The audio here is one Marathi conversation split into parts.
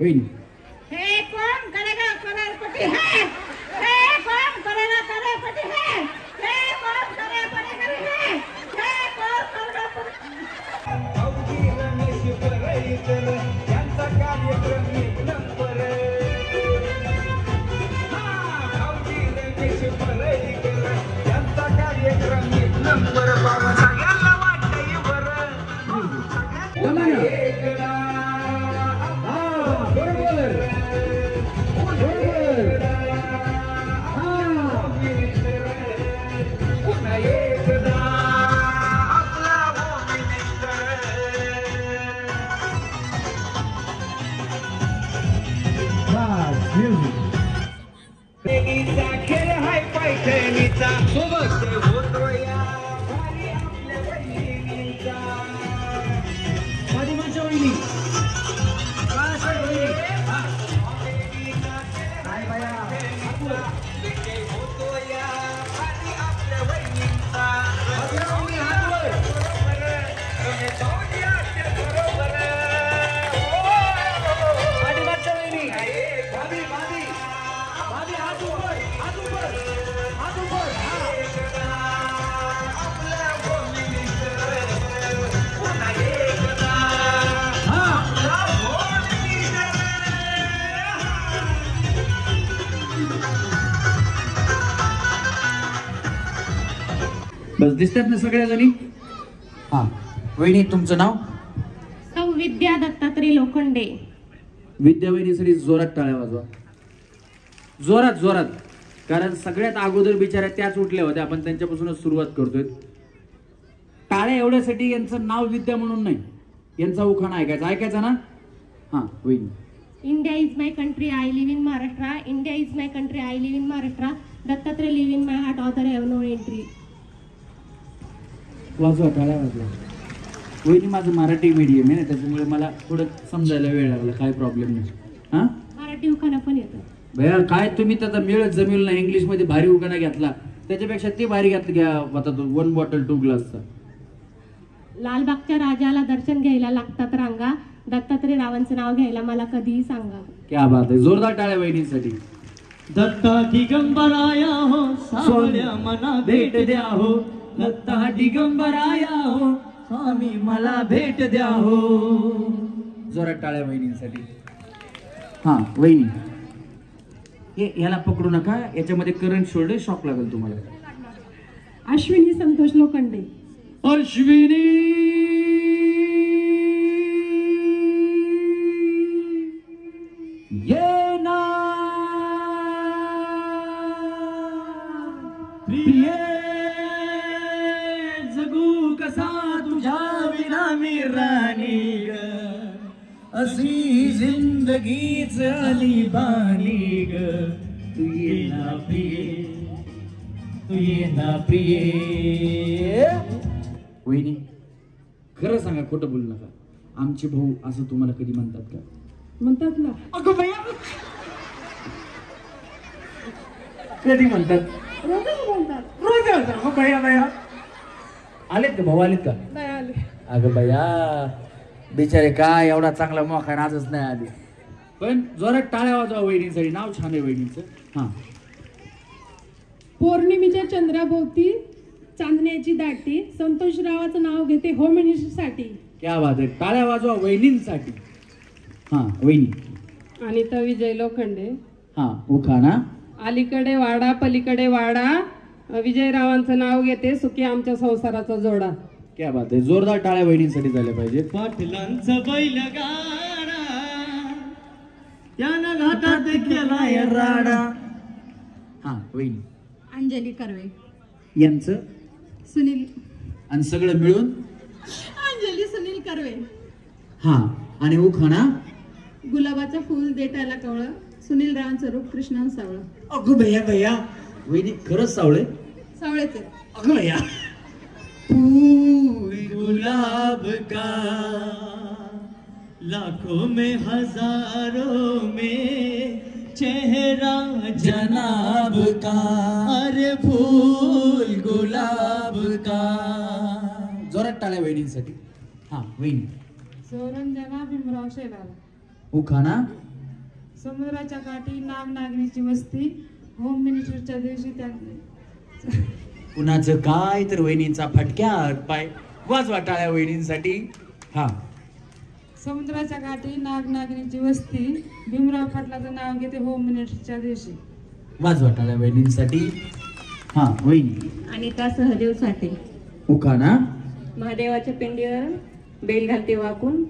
वहिनी हे कौन करेगा करोड़पति है? हे कौन करेगा करोड़पति है? हे कौन करोड़पति है? हे कौन करोड़पति? अवघी रमेश परळीकर यांचा कार्यक्रम एक नंबर. अवघी रमेश परळीकर यांचा कार्यक्रम एक नंबर. बाबा सगळ्यांना वाटतंय बरं. एकदा खेळ हाय पैठणीचा सोबत होतो या भारी आपल्या बहिणीचा. माझी माझ्या वहिनी काय बाया होतो या भारी आपल्या बहिणीचा. माझी माझ्या वहिनी भाभी भाभी भाभी हात ऊपर हात ऊपर हात ऊपर. बस दिसतात ना सगळ्या जणी. हा वहिनी तुमचं नाव? सौ विद्या दत्तात्रय लोखंडे. विद्या वहिनीसाठी जोरात टाळ्या वाजवा, जोरात जोरात. कारण सगळ्यात अगोदर बिचाऱ्या त्याच उठल्या होत्या. आपण त्यांच्यापासूनच सुरुवात करतोय. टाळ्या एवढ्यासाठी यांचं नाव विद्या म्हणून नाही, यांचा उखाणा ऐकायचा ना. हा वहिनी. India is my country, I live in Maharashtra. India is my country, I live in Maharashtra. Dattatreya live in my heart, author have no entry. वाजवा टाळ्या वाजवा. वहिनी माझं मराठी मीडियम आहे ना, त्याच्यामुळे मला थोडं समजायला वेळ लागला. काय प्रॉब्लेम नाही. हा मराठी उखाणा पण येतं. भैया काय तुम्ही त्याचा मिळत जमील ना. इंग्लिश मध्ये भारी उखाणा घेतला, त्याच्यापेक्षा ते भारी घ्या होता तो 1 बॉटल 2 ग्लासचा. लालबागच्या राजाला दर्शन घ्यायला लागतात रांगा. दत्तात्रय रावांचं नाव घ्यायला मला कधीही सांगा. क्या बात आहे. जोरदार टाळ्या वहिनींसाठी. दत्ता दिगंबराया हो सावळ्या मना भेट द्या हो. दत्ता दिगंबराया हो स्वामी मला भेट द्या हो. जोरात टाळ्या वहिनींसाठी. हा वहिनी हे ह्याला पकडू नका, याच्यामध्ये करंट सोडले शॉक लागेल तुम्हाला. अश्विनी संतोष लोखंडे. अश्विनी ये ना प्रिय जगू कसा तुझ्या विना मी राणी ग. अशी जिंदगीच आली बानी ग. तू ये ना प्रिय तू ये ना प्रिय. वहिनी खरं सांगा, खोटं बोलू नका. आमचे भाऊ असं तुम्हाला कधी म्हणतात का? म्हणतात ना. अगं भैया कधी म्हणतात? रोजच बोलतात. रोज म्हणतात. अगं भैया भैया आलेत का भाऊ? आलेत का? नाही आले. अगं भैया बिचारे काय एवढा चांगला मोका आजच नाही आले. पण जोरात टाळ्या वाजवा वहिनींसाठी. नाव छान आहे वहिनींचं. हा पौर्णिमेच्या चंद्राभोवती चांदण्याची दाटी. संतोषरावाचं नाव घेते होम मिनिस्टरसाठी. क्या बात आहे. टाळ्या वाजवा वहिनींसाठी. हा वहिनी. अनिता विजय लोखंडे. हा उखाणा. अलीकडे वाडा पलीकडे वाडा. विजयरावांचं नाव घेते सुखी आमच्या संसाराचा जोडा. क्या बात आहे. जोरदार टाळ्या वहिनींसाठी झाल्या पाहिजे. पाटलांचा बैलगाडा त्यानं घाटात केलाय राडा. हा वहिनी. अंजली कर्वे. यांचं सुनील. आणि सगळं मिळून अंजली सुनील कर्वे. हा आणि उखाणा. गुलाबाचं फुल देटायला कवळं. सुनील रावांचं रूप कृष्णान सावळं. अगं भैया भैया वहिनी खरंच सावळे. सावळेचे. अगं भैया. फूल गुलाब का लाखों में हजारों में चेहरा जनाब का. अरे फूल गुलाब का. जोरात टाळ्या वहिनींसाठी. हा वहिनी. सोरंजना भीमराव शेलार. उखाणा. समुद्राच्या काठी नागनागिनीची वस्ती होम मिनिस्टरच्या दिवशी त्या कुणाचं काय तर वहिनींचा फटक्या पाय वाजवा टाळ्या वहिनींसाठी. हा समुद्राच्या काठी नागनागिनीची वस्ती भीमराव पाटलाचं नाव घेते होम मिनिस्टरच्या दिवशी. वाजवा टाळ्या वहिनींसाठी. हा वहिनी. अनिता सहदेव साठे. उखाणा. महादेवाच्या पिंडीवर बेल घालते वाकून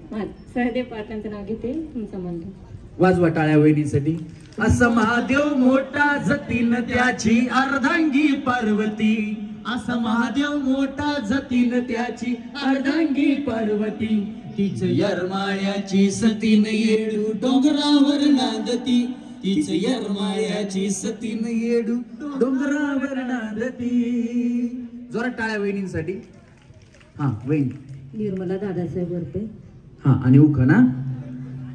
सहदेव पाटलांचं नाव घेते तुमचा मंदिर. वाजवा टाळ्या वहिनींसाठी. असा महादेव मोठा जतीन त्याची अर्धांगी पार्वती. असा महादेव मोठा जतीन त्याची अर्धांगी पार्वती. तिच यरमाळ्याची सतीन येडू डोंगरावर नांदती. तिच यरमाळ्याची सतीन येडू डोंगरावर नांदती. जोरात टाळ्या वहिनींसाठी. हा वहिनी. निर्मला दादासाहेब वरपे. हा आणि उखाणा.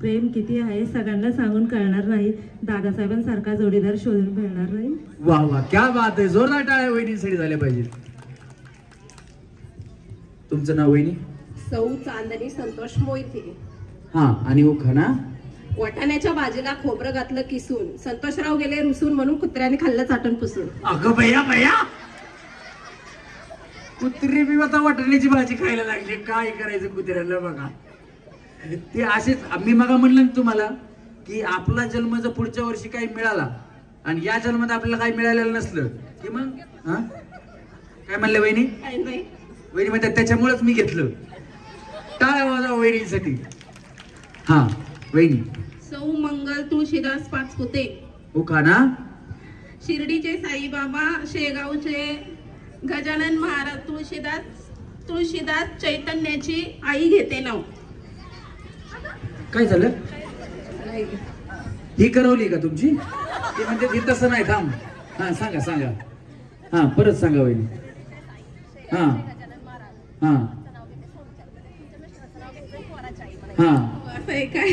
प्रेम किती आहे सगळ्यांना सांगून कळणार नाही, दादासाहेबांसारखा जोडीदार शोधून मिळणार नाही. वा वा क्या बात आहे. जोरदार टाळ्या वहिनींसाठी झाल्या पाहिजे. तुमचं नाव वहिनी. सौ चांदणी संतोष मोहिते. हा आणि उखाणा. वाटाण्याच्या भाजीला खोबरं घातलं किसून संतोषराव गेले रुसून म्हणून कुत्र्याने खाल्लं चाटून पुसून. अगं भैया भैया कुत्री बी आता वाटाण्याची भाजी खायला लागली. काय करायचं कुत्र्याला बघा. ते असेच मी मगा म्हणलं ना तुम्हाला की आपला जन्म जर पुढच्या वर्षी काही मिळाला आणि या जन्मात आपल्याला काही मिळालेलं नसलं की मग हा काय म्हणलं वहिनी. वहिनी म्हणतात त्याच्यामुळेच मी घेतलं. टाळ्या वाजवा वहिनीसाठी. हा वहिनी. सौ मंगल तुळशीदास पाचपुते. उखाणा. शिर्डीचे साईबाबा शेगावचे गजानन महाराज तुळशीदास चैतन्याची आई घेते नाव. काय झालं. ही करवली का तुमची. ती म्हणते ती तसं नाही. थांब. हा सांगा सांगा. हा परत सांगा वहिनी. हा हा हा असं आहे काय.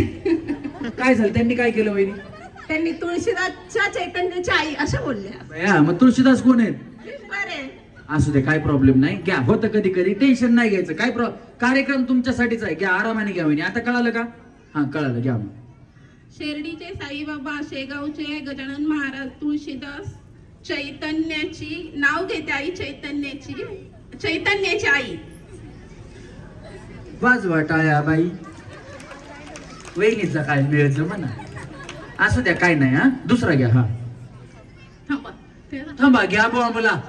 काय झालं. त्यांनी काय केलं वहिनी. त्यांनी तुळशीदासच्या चैतन्याची आई असं बोलल्या. मग तुळशीदास कोण आहेत. बरे असू दे काय प्रॉब्लेम नाही. घ्या होतं कधी कधी टेन्शन नाही घ्यायचं. काय कार्यक्रम तुमच्यासाठीच आहे. घ्या आरामाने घ्या वहिनी. आता कळालं का. हा कळालं घ्या. मग शिर्डीचे साईबाबा शेगावचे गजानन महाराज तुळशीदास चैतन्याची नाव घेते आई चैतन्याची आई. वाजवा टाळ्या बाई. वहिनीचा काय मिळायचं म्हणा. असू द्या काय नाही. हा दुसरा घ्या. हा थांबा घ्या बुवा मला.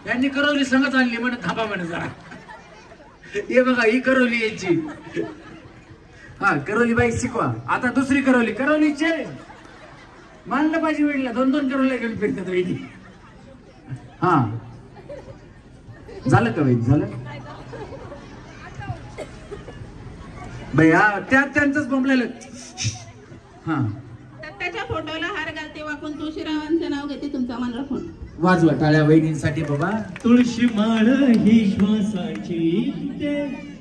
यांनी करवली संगत आणली म्हणे. थांबा म्हणे जरा. हे बघा ही करवली यायची. हा करवली बाई शिकवा. आता दुसरी करवलीचे मानलं पाहिजे वेळेला. 2-2 करवल्या घेऊन फिरतात वहिनी. हा झालं का वहिनी. झालं भैया त्यांचंच बोंबलेलं. हा दत्ताच्या फोटोला हार घालते वाकून तुळशीरावांचं नाव घेते तुमचा मनरा फोन. वाजवा टाळ्या वहिनींसाठी बाबा. तुळशी माळ ही श्वासाची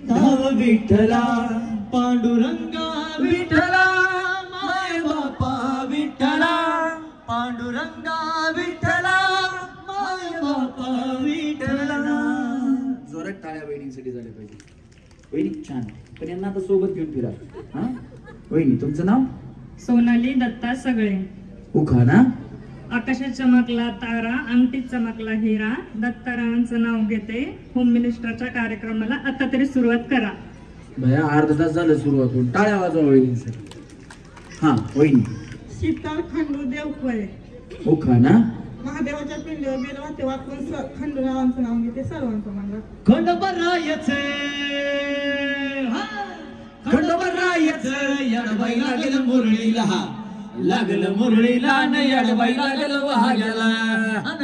धाव विठ्ठला पांडुरंगा विठ्ठला माय बापा विठ्ठला पांडुरंगा विठ्ठला माय बापा विठ्ठला. जोरात टाळ्या वहिनींसाठी झाल्या पाहिजे. वहिनी छान. पण यांना आता सोबत घेऊन फिरा. हा वहिनी तुमचं नाव. सोनाली दत्ता सगळे. उखाणा. आकाशात चमकला तारा अंगठीत चमकला हिरा दत्तारावांचं नाव घेते होम मिनिस्टरच्या कार्यक्रमाला आता तरी सुरुवात करा. भया अर्धा तास झालं सुरुवात होऊन. टाळ्या वाजवा वहिनींसाठी. हा वहिनी. शीतल खंडू देवखळे. उखाणा. महादेवाच्या पिंडीवर बेलवाते वाकून खंडूरावांचं नाव घेते सर्वांचं मंगळ. खंडोबारायचे खंडोबारायचं येडबाई लागलं मुरळीला. लागलं मुरळीला न येडबाई लागलं वाघ्याला.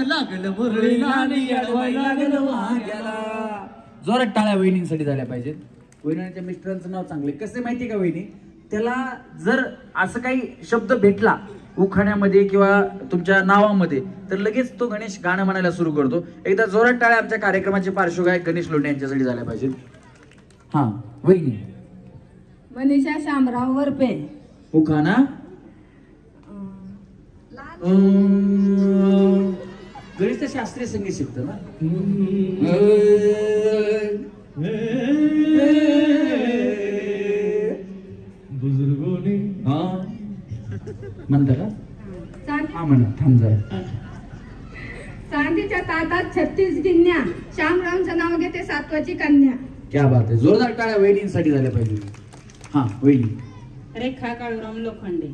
लागलं मुरळीला न येडबाई लागलं वाघ्याला. जोरात टाळ्या वहिनींसाठी झाल्या पाहिजेत. वहिनीच्या मिस्टरांचं नाव चांगले कसे माहिती का वहिनी. त्याला जर असं काही शब्द भेटला उखाण्यामध्ये किंवा तुमच्या नावामध्ये तर लगेच तो गणेश गाणं म्हणायला सुरू करतो. एकदा जोरात टाळ्या आमच्या कार्यक्रमाचे पार्श्वगायक गणेश लोंढे यांच्यासाठी झाल्या पाहिजेत. हा वहिनी. मनीषा शामराव वरपे. उखाणा. गणेश तर शास्त्रीय संगीत शिकतो ना. बुजुर्गों ने म्हणता का? हा म्हणा, थांब जरा. चांदीच्या ताटात 36 गिन्या, श्यामरावचं नाव घेते सातवाची कन्या. क्या बात आहे, जोरदार टाळ्या वहिनींसाठी झाल्या पाहिजे. हा वहिनी, रेखा काळूराम लोखंडे.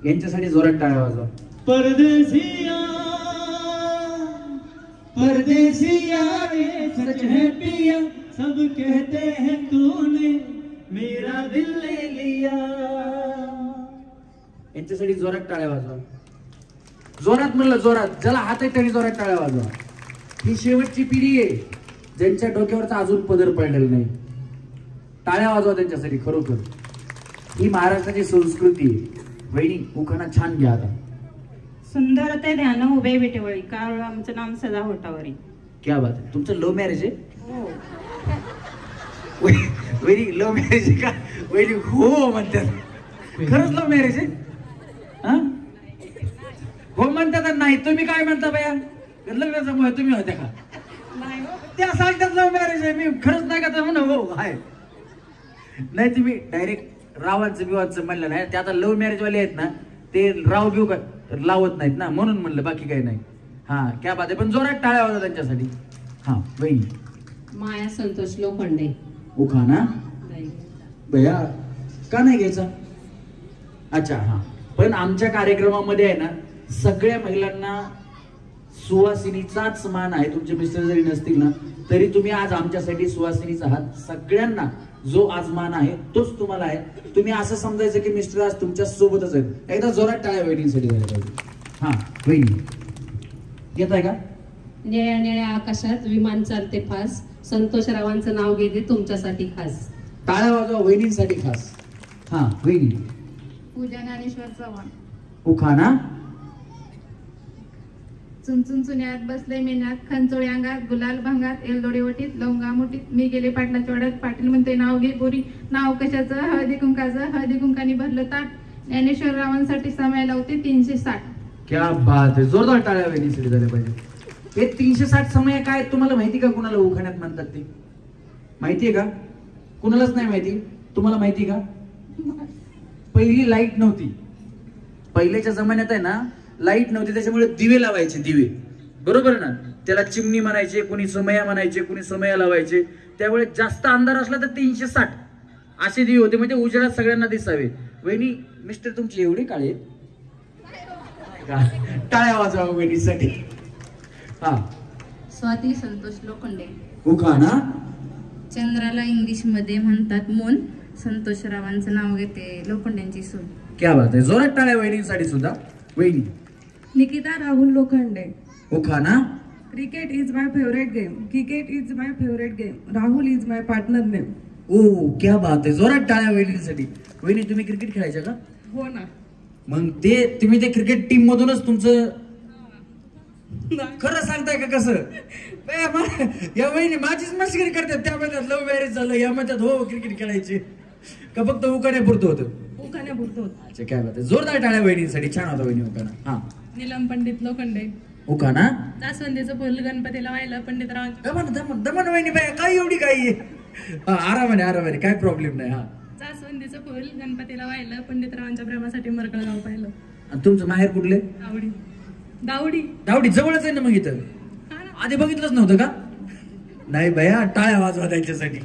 यांच्यासाठी जोरात टाळ्या वाजवा. परदेसिया परदेसिया रे सच है पिया, सब कहते हैं तूने मेरा दिल ले लिया. यांच्यासाठी जोरात टाळ्या वाजवा. जोरात म्हणलं, जोरात. ज्याला हात आहे त्याने जोरात टाळ्या वाजवा. ही शेवटची पिढी आहे ज्यांच्या डोक्यावरचा अजून पदर पडलेला नाही. टाळ्या वाजवा त्यांच्यासाठी. खरोखर ही महाराष्ट्राची संस्कृती आहे. वहिनी उखाणा छान घ्या आता. सुंदर ते ध्यान उभे विटेवळी, काळूरामचं नाम सदा होटावरी. क्या बात आहे. तुमचं लव्ह मॅरेज आहे? वहिनी लव्ह मॅरेज आहे का? वहिनी हो म्हणतात. खरंच लव्ह मॅरेज आहे? हा, हो म्हणतात नाही. तुम्ही काय म्हणता बाया? लग्नाचा मुळे तुम्ही होत्या का? त्या सांगतात लव्ह मॅरेज आहे. मी खरंच नाही का? म्हणा हो आहे. नाही तुम्ही डायरेक्ट रावांचं बिवाचं म्हणलं नाही. ते आता लव्ह मॅरेज वाले आहेत ना, ते राव बिव लावत नाहीत ना, म्हणून म्हणलं, बाकी काही नाही. हा क्या बात आहे. पण जोरात टाळ्या होता त्यांच्यासाठी. हा वहिनी. माया संतोष लोखंडे. उखाणा भैया का नाही घ्यायचा? अच्छा हा. पण आमच्या कार्यक्रमामध्ये आहे ना, सगळ्या महिलांना सुवासिनीचाच मान आहे. तुमचे मिस्टर जरी नसतील ना तरी तुम्ही आज आमच्यासाठी सुवासिनीचा आहात. सगळ्यांना जो आज मान आहे तोच तुम्हाला आहे. तुम्ही असं समजायचं की मिस्टर आज तुमच्या सोबतच आहेत. एकदा जोरात टाळ्या वहिनींसाठी झाल्या पाहिजे. हा वहिनी येत आहे का? निळ्या निळ्या आकाशात विमान चालते फास, संतोषरावांचं नाव घेते तुमच्यासाठी खास. टाळ्या वाजवा वहिनींसाठी खास. हा वहिनी. पूजा ज्ञानेश्वर चव्हाण. उखाणा चुनचुन चुन्यात बसले मेन्यात, खंचोळी अंगात, गुलाल भांगात, एलदोडे वटीत, लवंगा मुठीत, मी गेले पाटलाच्या वाड्यात, पाटील म्हणते नाव घे बोरी. नाव कशाचं? हळदी कुंकाचं. हळदी कुंकाने भरलं ताट, ज्ञानेश्वर रावांसाठी समय लावते 360. क्या बात आहे. जोरदार टाळ्या वहिनीसाठी झाल्या पाहिजे. हे 360 समय काय तुम्हाला माहिती का? कुणाला उखाण्यात म्हणतात ते माहितीये का? कुणालाच नाही माहिती. तुम्हाला माहिती का? पहिली लाईट नव्हती. पहिल्याच्या जमान्यात आहे ना लाईट नव्हती, त्याच्यामुळे दिवे लावायचे. दिवे बरोबर ना, त्याला चिमणी म्हणायचे, कुणी समया म्हणायचे, कुणी समया लावायचे. त्यावेळेस जास्त अंधार असला तर 360 असे दिवे होते, म्हणजे उजेडात सगळ्यांना दिसावे. वहिनी मिस्टर तुमची एवढी काळे टाळ्या वाजवा वहिनीसाठी. हा स्वाती संतोष लोखंडे. उखाणा चंद्राला इंग्लिश मध्ये म्हणतात मून, संतोषरावांचं नाव घेते लोखंड्यांची सून. क्या बात आहे. जोरात टाळ्या वहिनींसाठी सुद्धा. वहिनी. निकिता राहुल लोखंडे. उखाणा cricket is my favourite game. Cricket is my favourite game. Rahul is my partner name. ओ क्या बात आहे. जोरात टाळ्या वहिनींसाठी. वहिनी तुम्ही क्रिकेट खेळायच्या का? हो ना. मग ते तुम्ही ते क्रिकेट टीम मधूनच तुमचं खरं सांगताय का? कसं या वहिनी माझीच मस्करी करतात. त्यामध्ये लव्ह मॅरेज झालं, या म्हणतात हो क्रिकेट खेळायचे का? फक्त उखाण्या पुरतं होतं. उखाण्या पुरतं होतं. अच्छा क्या बात आहे. जोरदार टाळ्या वहिनींसाठी. छान होता वहिनी उखाणा. हा नीलम पंडित लोखंडे. उखाणा जास्वंदीचं फुल गणपतीला व्हायला पंडित रावांच्या दमन वहिनी बाय काय एवढी काही आरामाने काय प्रॉब्लेम नाही. हा जास्वंदीचं फुल गणपतीला व्हायला पंडितरावांच्या प्रेमासाठी मरकळ गाव पाहिलं. आणि तुमचं माहेर कुठले? दावडी. दावडी दावडी जवळच आहे ना मग इथं. आधी बघितलंच नव्हतं का? नाही भया टाळ्या वाजवा त्यांच्यासाठी.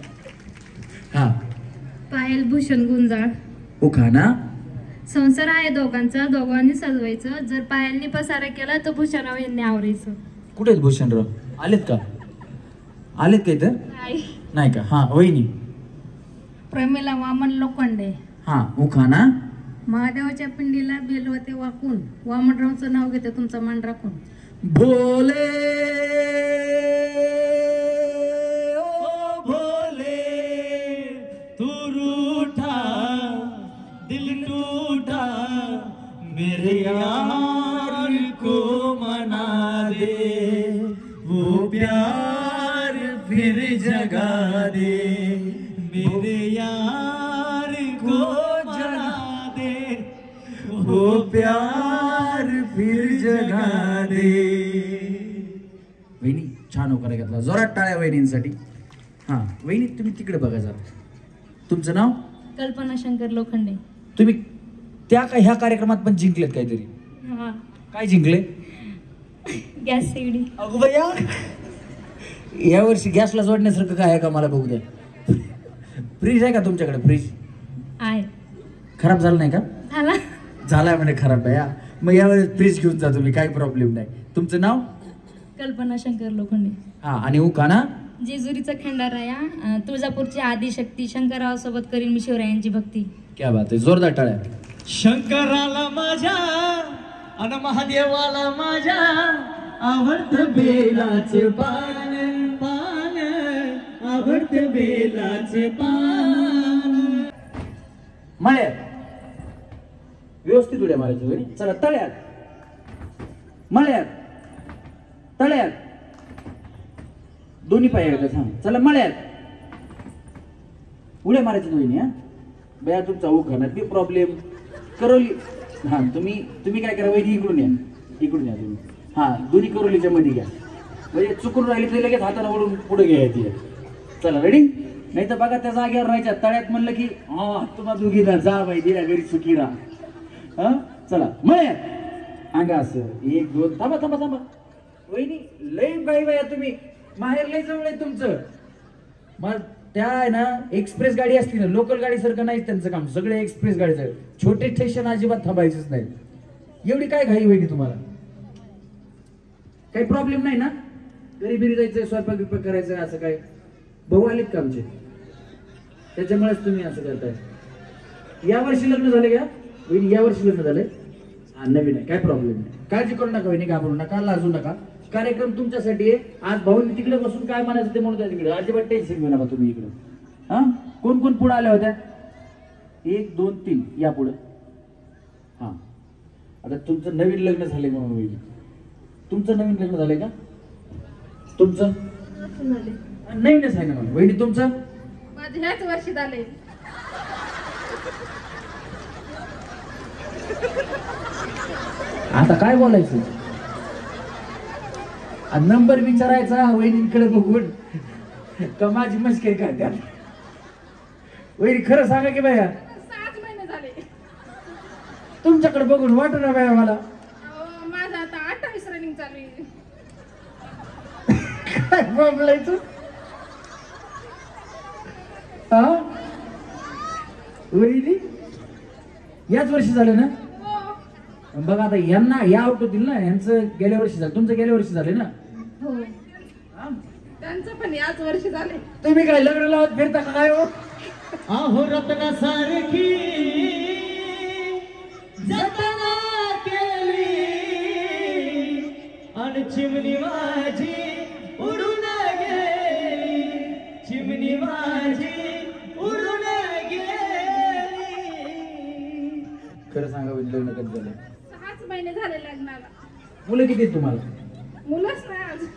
हा पायल भूषण गुंजाळ. उखाणा संसार आहे दोघांचा, दोघांनी सजवायचं. जर पायलनी पसारा केला तर भूषणराव यांनी आवरायचं. कुठे आहेत भूषणराव? आलेत का? आलेत का इथं? नाही का? हा वहिनी. प्रमिला वामन लोखंडे. हा उखाणा महादेवाच्या पिंडीला बेलवते वाकून, वामनरावचं नाव घेते तुमचं मान राखून. भोले ओ भोले तू रूठा दिल टूटा, मेरे यार को मना दे, वो प्यार फिर जगा दे, मेरे यार को जगा दे, वो प्यार फिर जगा दे. वहिनी छान होकार घेतला. जोरात टाळ्या वहिनींसाठी. हा वहिनी तुम्ही तिकडे बघा जरा. तुमचं नाव? कल्पना शंकर लोखंडे. तुम्ही त्या काय ह्या कार्यक्रमात पण जिंकलेत काहीतरी. हा काय जिंकले? गॅस शेगडी. अगं बया, यावर्षी गॅसला जोडण्यासारखं काय आहे का मला बघू द्या. फ्रीज आहे का तुमच्याकडे? फ्रीज आहे. खराब झालं नाही का? झाला. झालाय म्हणे खराब आहे. मग यावेळेस फ्रीज घेऊन जा तुम्ही, काही प्रॉब्लेम नाही. तुमचं नाव? कल्पना शंकर लोखंडे. हा, आणि उखाणा? जेजुरीचा खंडाराया, तुळजापूरची आदिशक्ती, शंकरराव सोबत करीन मी शिवरायांची भक्ती. क्या बात आहे, जोरदार टाळ्या. शंकराला माझ्या अन महादेवाला माझ्या आवडतं बेलाचं पान पान, आवडतं बेलाचं पान. मळ्यात व्यवस्थित उड्या मारायची होय. चला तळ्यात, मळ्यात, तळ्यात, दोन्ही पाय येतात. हा चला मळ्यात उड्या मारायची दोन्ही. हा बया तुमचा उखाणात बी प्रॉब्लेम. करोली. हा तुम्ही काय करा वहिनी, इकडून या, इकडून या तुम्ही. हा दोन्ही करोलीच्या मध्ये घ्या, म्हणजे चुकून राहिली तरी लगेच हाताला ओढून पुढे घ्यायची. चला रेडी? नाही तर बघा त्या जागेवर राहायच्या. तळ्यात म्हणलं की हा तुम्हाला दोघीला जा बाई, दिल्या घरी सुखी राहा. हा चला मळ्यात अंगा असं 1 2. थांबा थांबा थांबा वहिनी, लई बाई बाया तुम्ही, माहेर लई जवळ आहे तुमचं. मग त्या आहे ना एक्सप्रेस गाडी असती ना, लोकल गाडी सारखं नाही त्यांचं काम, सगळे एक्सप्रेस गाडीचं. छोटे स्टेशन अजिबात थांबायचंच नाही. एवढी काय घाई वहिनी तुम्हाला? काही प्रॉब्लेम नाही ना? घरी बिरी जायचंय, स्वयंपाक बिपाक करायचं, असं काय? भाऊ आलेत का आमचे? त्याच्यामुळेच तुम्ही असं करताय. या वर्षी लग्न झाले का वहिनी? या वर्षी लग्न झालंय? हा नवीन आहे, काय प्रॉब्लेम नाही. काळजी करू नका वहिनी, घाबरू नका, लाजू नका. कार्यक्रम तुमच्यासाठी आहे. आज भाऊनी तिकडे बसून काय म्हणायचं ते म्हणून तिकडे, अजिबात टेन्शन घेऊ नका तुम्ही इकडे. हा कोण कोण पुढे आल्या होत्या? 1 2 3 या पुढे. हा आता तुमचं नवीन लग्न झालंय म्हणून वहिनी. तुमचं नवीन लग्न झालंय का? तुमचं नवीनच आहे ना म्हणून. वहिनी तुमचं? माझं ह्याच वर्षी झालंय. आता काय बोलायचं? नंबर विचारायचा वहिनीकडे बघून का माझी मस्करी करतात? वहिनी खरं सांगा की बाया, 6 महिने झाले. तुमच्याकडे बघून वाटत ना बाया मला. माझं आता 28 रनिंग चालू आहे. काय बोलायचं? हा वहिनी याच वर्षी झालं ना? बघा आता यांना या आउट होतील ना, यांचं गेल्या वर्षी झालं, तुमचं गेल्या वर्षी झाले ना? हो. त्यांचं पण याच वर्षी झाले. तुम्ही काय लग्न लावत फिरता का काय हो? अहो रत्ना सारखी जतना केली आणि चिमणी माझी उडून गेली, चिमणी माझी उडून गेली. खरं सांगा वहिनी, लग्न कधी झालं? 6 महिने झाले लग्नाला. मुलं किती आहेत तुम्हाला? मुलंच नाही अजून.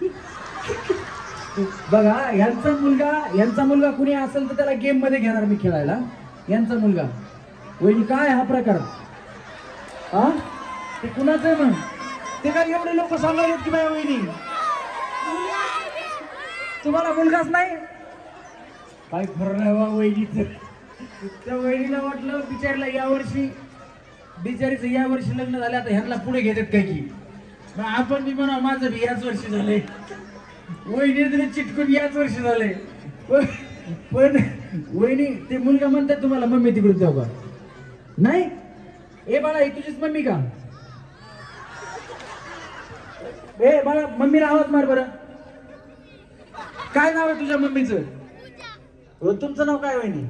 बघा यांचा मुलगा कुणी असेल तर त्याला गेम मध्ये घेणार मी खेळायला. यांचा मुलगा वहिनी काय हा प्रकार? हा ते कुणाचं आहे मग? ते काय एवढे लोक सांगायला की बाय वहिनी तुम्हाला मुलगाच नाही? काय खरं नाही बा वहिनीचं. त्या वहिनीला वाटलं बिचारीला यावर्षी लग्न झालं, आता ह्यांना पुढे घेतात काय की. मग आपण बी म्हणा माझं बी याच वर्षी झालंय, वहिनी तरी चिटकून याच वर्षी झालंय. पण वहिनी ते मुलगा म्हणतात तुम्हाला मम्मी तिकडून जाऊ का? नाही ए बाळा, ही तुझीच मम्मी का? ए बाळा मम्मीला आवाज मार बरं. काय नाव आहे तुझ्या मम्मीचं? तुमचं नाव काय वहिनी?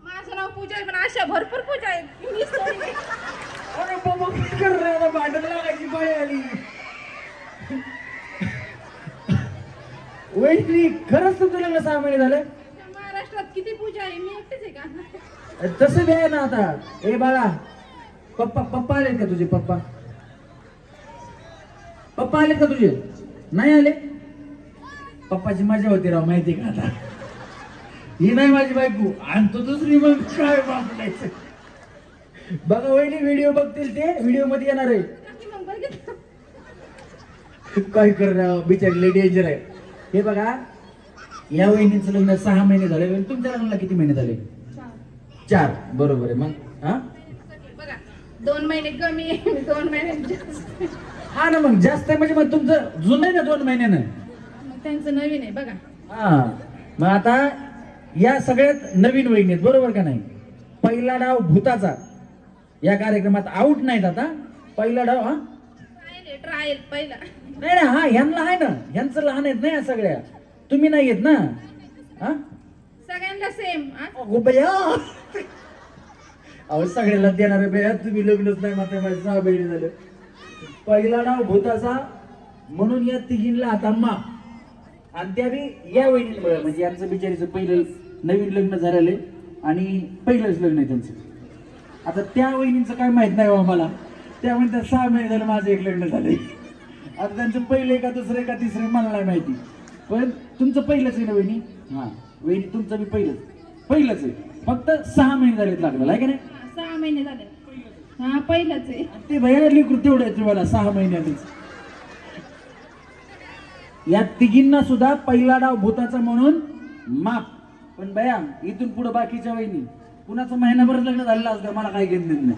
माझं नाव पूजा आहे, पण अशा भरपूर पूजा आहेत. अरे बाबा कर रे, भांडण लागायची पाळी आली. वहिनी खरंच तुमचं लग्न 6 महिने झाले? महाराष्ट्रात किती पूजा आहे, मी एकटेच आहे का? तसं बी आहे ना आता. ए बाळा पप्पा आलेत का तुझे? पप्पा आलेत का तुझे? नाही आले? पप्पाची मजा होती राव, माहिती का? आता ही नाही माझी बायको आणि तो दुसरी, मग काय बापलायचं. बघा वहिनी व्हिडिओ बघतील, ते व्हिडिओ मध्ये येणार आहे. काय कर बिचारी लय डेंजर आहे. हे बघा या वहिनीचं लग्न 6 महिने झाले, तुमच्या लग्नाला किती महिने झाले? 4. बरोबर आहे. मग हा 2 महिने कमी आहे 2 महिने जास्त. हा ना, मग जास्त आहे म्हणजे मग तुमचं जुनं आहे ना 2 महिन्यानं. मग त्यांचं नवीन आहे बघा. हा, मग आता या सगळ्यात नवीन वहिनी आहेत, बरोबर का नाही? पहिला डाव भूताचा या कार्यक्रमात आऊट नाहीत. आता पहिला डाव हा ट्रायल पहिला नाही ना, हा ह्यांना आहे ना, ह्यांचं लहान आहेत ना या सगळ्या, तुम्ही नाही येत ना. हा सगळ्यांना सेम. अगो बया, अहो सगळ्याला देणार आहे बया, तुम्ही लग्नच नाही मात्र माझ्या 6 महिने झाले. पहिला डाव भूताचा म्हणून या तिघींना आता माप. आणि त्या बी या वहिनीमुळे, म्हणजे यांचं बिचारीचं पहिलं नवीन लग्न झालेलं आहे आणि पहिलंच लग्न आहे त्यांचं. आता त्या वहिनींचं काय माहित नाही बा मला, त्यामुळे त्या 6 महिने झालं माझं एक लग्न झालंय. आता त्यांचं पहिलं का दुसरं का तिसरं मला नाही माहिती, पण तुमचं पहिलंच आहे ना वहिनी? हा वहिनी तुमचं बी पहिलंच आहे, फक्त 6 महिने झालेत लागलं आहे का नाही? 6 महिने झाले. हा पहिलंच आहे ते भयारली कृती एवढं आहे तुम्हाला 6 महिन्यातच. या तिघींना सुद्धा पहिला डाव भूताचा म्हणून माप. पण बया इथून पुढे बाकीच्या वहिनी कुणाचं महिनाभर लग्न झालेलं असतं मला काही घेत नाही,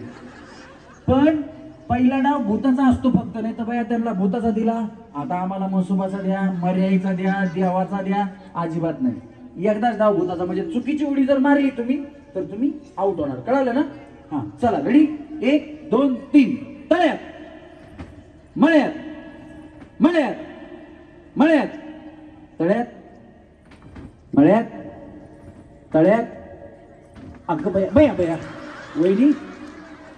पण पहिला डाव भूताचा असतो फक्त. नाही तर बया त्यांना भूताचा दिला, आता आम्हाला महसुबाचा द्या, मर्यादेचा द्या, देवाचा द्या, अजिबात नाही. एकदाच डाव भूताचा, म्हणजे चुकीची उडी जर मारली तुम्ही तर तुम्ही आउट होणार, कळालं ना? हा चला रेडी, 1 2 3 तळ्यात मळ्यात मळ्यात मळ्यात तळ्यात मळ्यात तळ्यात. अगं बया बया बया वहिनी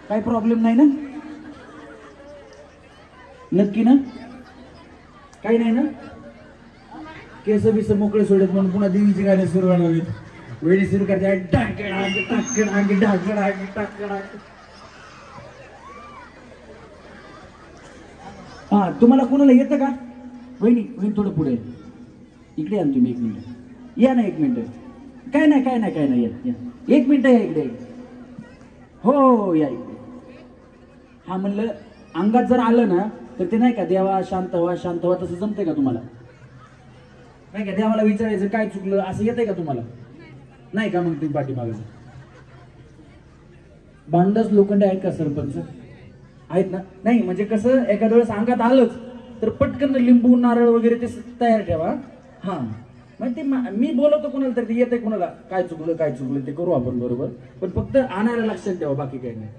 काय प्रॉब्लेम नाही ना? नक्की ना? काही नाही ना? केस बिस मोकळे सोडत म्हणून पुन्हा देवीची गाणी सुरू व्हावी. वेळी सुरू करते हा. तुम्हाला कोणाला येतं का वहिनी? वहिनी थोडं पुढे इकडे या तुम्ही, 1 मिनिट या ना, 1 मिनिट. काय नाही या 1 मिनिट या इकडे. हो या इकडे. हा म्हणलं अंगात जर आलं ना तर ते नाही का देवा शांत व्हा तसं जमतंय का तुम्हाला? नाही का देवाला विचारायचं काय चुकलं असं येतंय का तुम्हाला? नाही का? मग तुम्ही पाठीमागं भांडस लोखंडे आहेत का सरपंच? आहेत ना? नाही म्हणजे कसं एखाद्या वेळेस अंगात आलंच तर पटकन लिंबू नारळ वगैरे ते तयार ठेवा. हा म्हणजे ते मी बोलवतो कोणाला तरी ते येतंय कोणाला काय चुकलं ते करू आपण बरोबर, पण फक्त आणायला लक्षात ठेवा, बाकी काही नाही.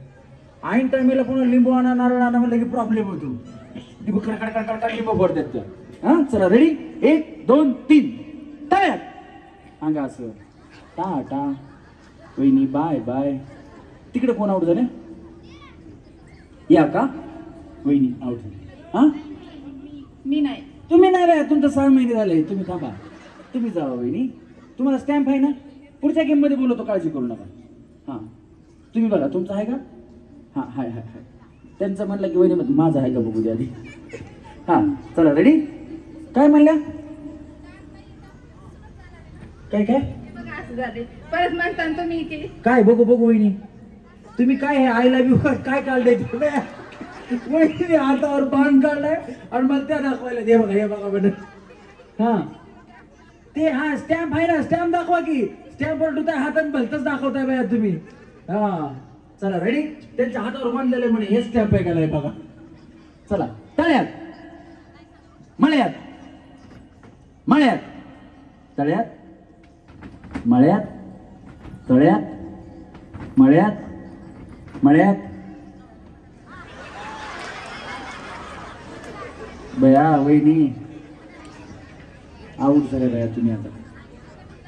ऐन टायमेला पुन्हा लिंबू आणा नारळ आणा म्हणलं की प्रॉब्लेम होतो. लिंबू लिंबू फोडतात त्या. हा चला रेडी, 1 2 3 तळ्यात. अंगा असं टाटा वहिनी बाय बाय. तिकडे कोण आउट झाले? या का वहिनी आउट झाले? हा मी नाही. तुम्ही नाही रे, तुमचं 6 महिने झाले. तुम्ही थांबा, तुम्ही जावा वहिनी. तुम्हाला स्टॅम्प आहे ना? पुढच्या गेम मध्ये बोलवतो, काळजी करू नका. हा तुम्ही बघा तुमचं आहे का? हा हाय हाय हाय. त्यांचं म्हणलं की वहिनी मध्ये माझं आहे का बघू द्या आधी. हा चला रेडी. काय म्हणल्या? काय असं झाले परत म्हणता तुम्ही की काय बघू वहिनी तुम्ही काय हे आय लव्ह यू काय काढलंय वहिनी? हातावर बाण काढलाय आणि मला त्या दाखवायला दे. बघा हे बघा बेटा. हा ते हा स्टॅम्प आहे ना, स्टॅम्प दाखवा की. स्टॅम्प वर हातात भलतच दाखवताय बाया तुम्ही. हा चला रेडी. त्यांच्या हातावर बांधलेलं म्हणे हे स्टॅम्प आहे का? बघा चला. तळ्यात मळ्यात मळ्यात तळ्यात मळ्यात तळ्यात मळ्यात मळ्यात. बया वहिनी आऊट झाले बया तुम्ही आता.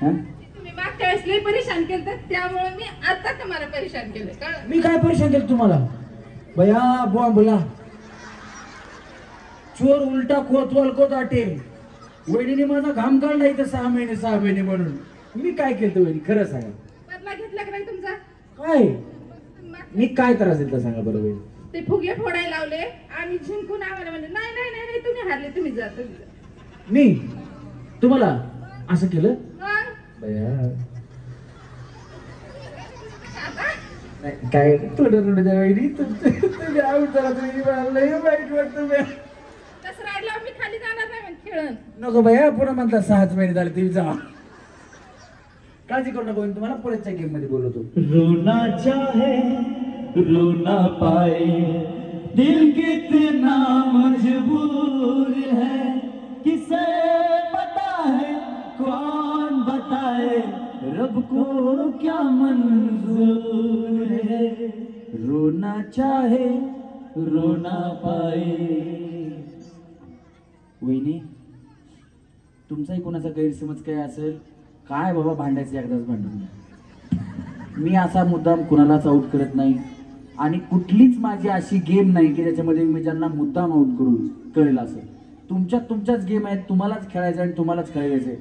हा तुम्ही मागच्या वेळेस लई परेशान केलं, त्यामुळे मी आता तुम्हाला परेशान केलं. कळलं? मी काय परेशान केलं तुम्हाला? बया बोला चोर उलटा कोतवाल को दाटेल. वहिनीने माझा घाम काढला इथं 6 महिने म्हणून. मी काय केलं वहिनी खरं सांगा? बदला घेतला का नाही तुमचा? काय मी काय त्रास दिला सांगा बरोबर? ते फुगे फोडायला लावले आणि जिंकून आम्हाला म्हणले नाही नाही नाही नाही तुम्ही हारले, तुम्ही जा. मी तुम्हाला असं केलं? बया काय थोडं वहिनी तुम्ही आऊट झाला. तुम्ही वाईट वाटतं बया. तसं राहिलं मी खाली जाणार नाही म्हणजे खेळून. नको बया पुन्हा म्हणता 6 महिने झाले तुम्ही जा. काळजी करू नका. तुम्हाला पुढच्या गेम मध्ये बोलवतो. रोना चाहे रो ना पाए। दिल कितना मजबूर है किसे बताए, कौन बताए रब को क्या मंजूर है। रोना चाहे रो ना पाए। वहिनी, तुमचाही कोणाचा गैरसमज काय असेल, काय बाबा भांडायचं एकदाच भांडून घ्या. मी असा मुद्दाम कुणालाच आऊट करत नाही आणि कुठलीच माझी अशी गेम नाही की त्याच्यामध्ये मी ज्यांना मुद्दाम आऊट करून कळेल असं. तुमच्याच गेम आहेत, तुम्हालाच खेळायचं आणि तुम्हालाच खेळायचं.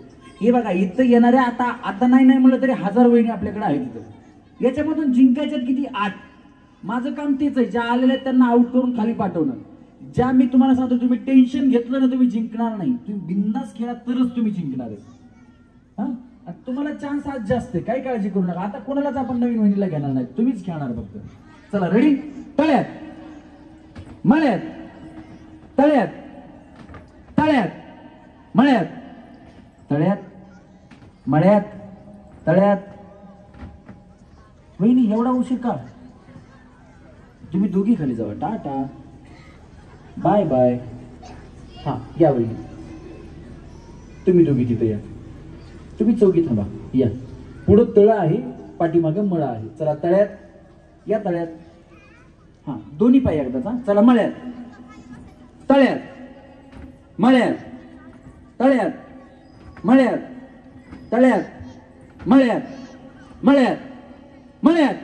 हे बघा, इथं येणाऱ्या आता नाही म्हणलं तरी 1000 वहिनी आपल्याकडे आहेत इथं. याच्यामधून जिंकायच्यात किती? 8. माझं काम तेच आहे, ज्या आलेल्या आहेत त्यांना आऊट करून खाली पाठवणं. ज्या मी तुम्हाला सांगतो, तुम्ही टेन्शन घेतलं ना तुम्ही जिंकणार नाही. तुम्ही बिंदास खेळा तरच तुम्ही जिंकणार आहे. हा, तुम्हाला चान्स आज जास्त आहे, काही काळजी करू नका. आता कोणालाच आपण नवीन वहिनीला घेणार नाही, तुम्हीच खेळणार फक्त. चला रेडी? तळ्यात मळ्यात, तळ्यात तळ्यात मळ्यात, तळ्यात मळ्यात, तळ्यात. वहिनी एवढा उशीर का? तुम्ही दोघी खाली जावा. Tata bye bye. हा या वहिनी, तुम्ही दोघी तिथे या. तुम्ही चौघी थांबा. या, पुढं तळ आहे, पाठीमागं मळा आहे. चला तळ्यात या, तळ्यात. हा, दोन्ही पाय एकदाच. हा, चला मळ्यात, तळ्यात मळ्यात, तळ्यात मळ्यात, तळ्यात मळ्यात, मळ्यात मळ्यात.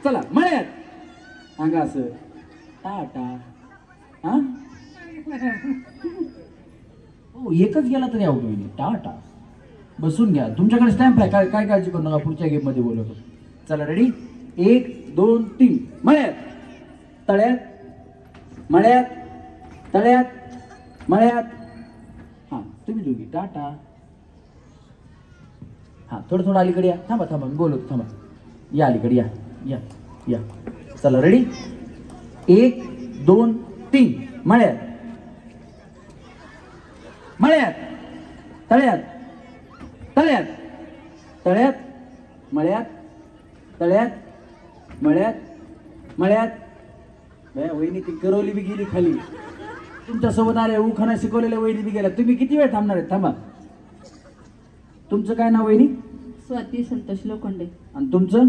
चला मळ्यात. सांगा असं टाटा. हा, हो एकच गेला तरी आउट होईल. टाटा. बसून घ्या, तुमच्याकडे स्टॅम्प आहे. काय काळजी करू नका, पुढच्या गेम मध्ये बोलवतो. चला रेडी? 1 2 3. मळ्यात, तळ्यात मळ्यात, तळ्यात मळ्यात. हा, तुम्ही दोघी टाटा. हा, थोडं अलीकडे या. थांबा मी बोलवतो. थांबा, या अलीकडे या या या. चला रेडी? 1 2 3. मळ्यात, मळ्यात, तळ्यात तळ्यात, तळ्यात मळ्यात, तळ्यात मळ्यात, मळ्यात. वहिनी ती करवली बी गेली खाली. तुमच्यासोबत आले उखाणा शिकवलेल्या वहिनी बी गेल्या. तुम्ही किती वेळ थांबणार आहेत? थांबा. तुमचं काय नाव वहिनी? स्वाती संतोष लोखंडे. आणि तुमचं?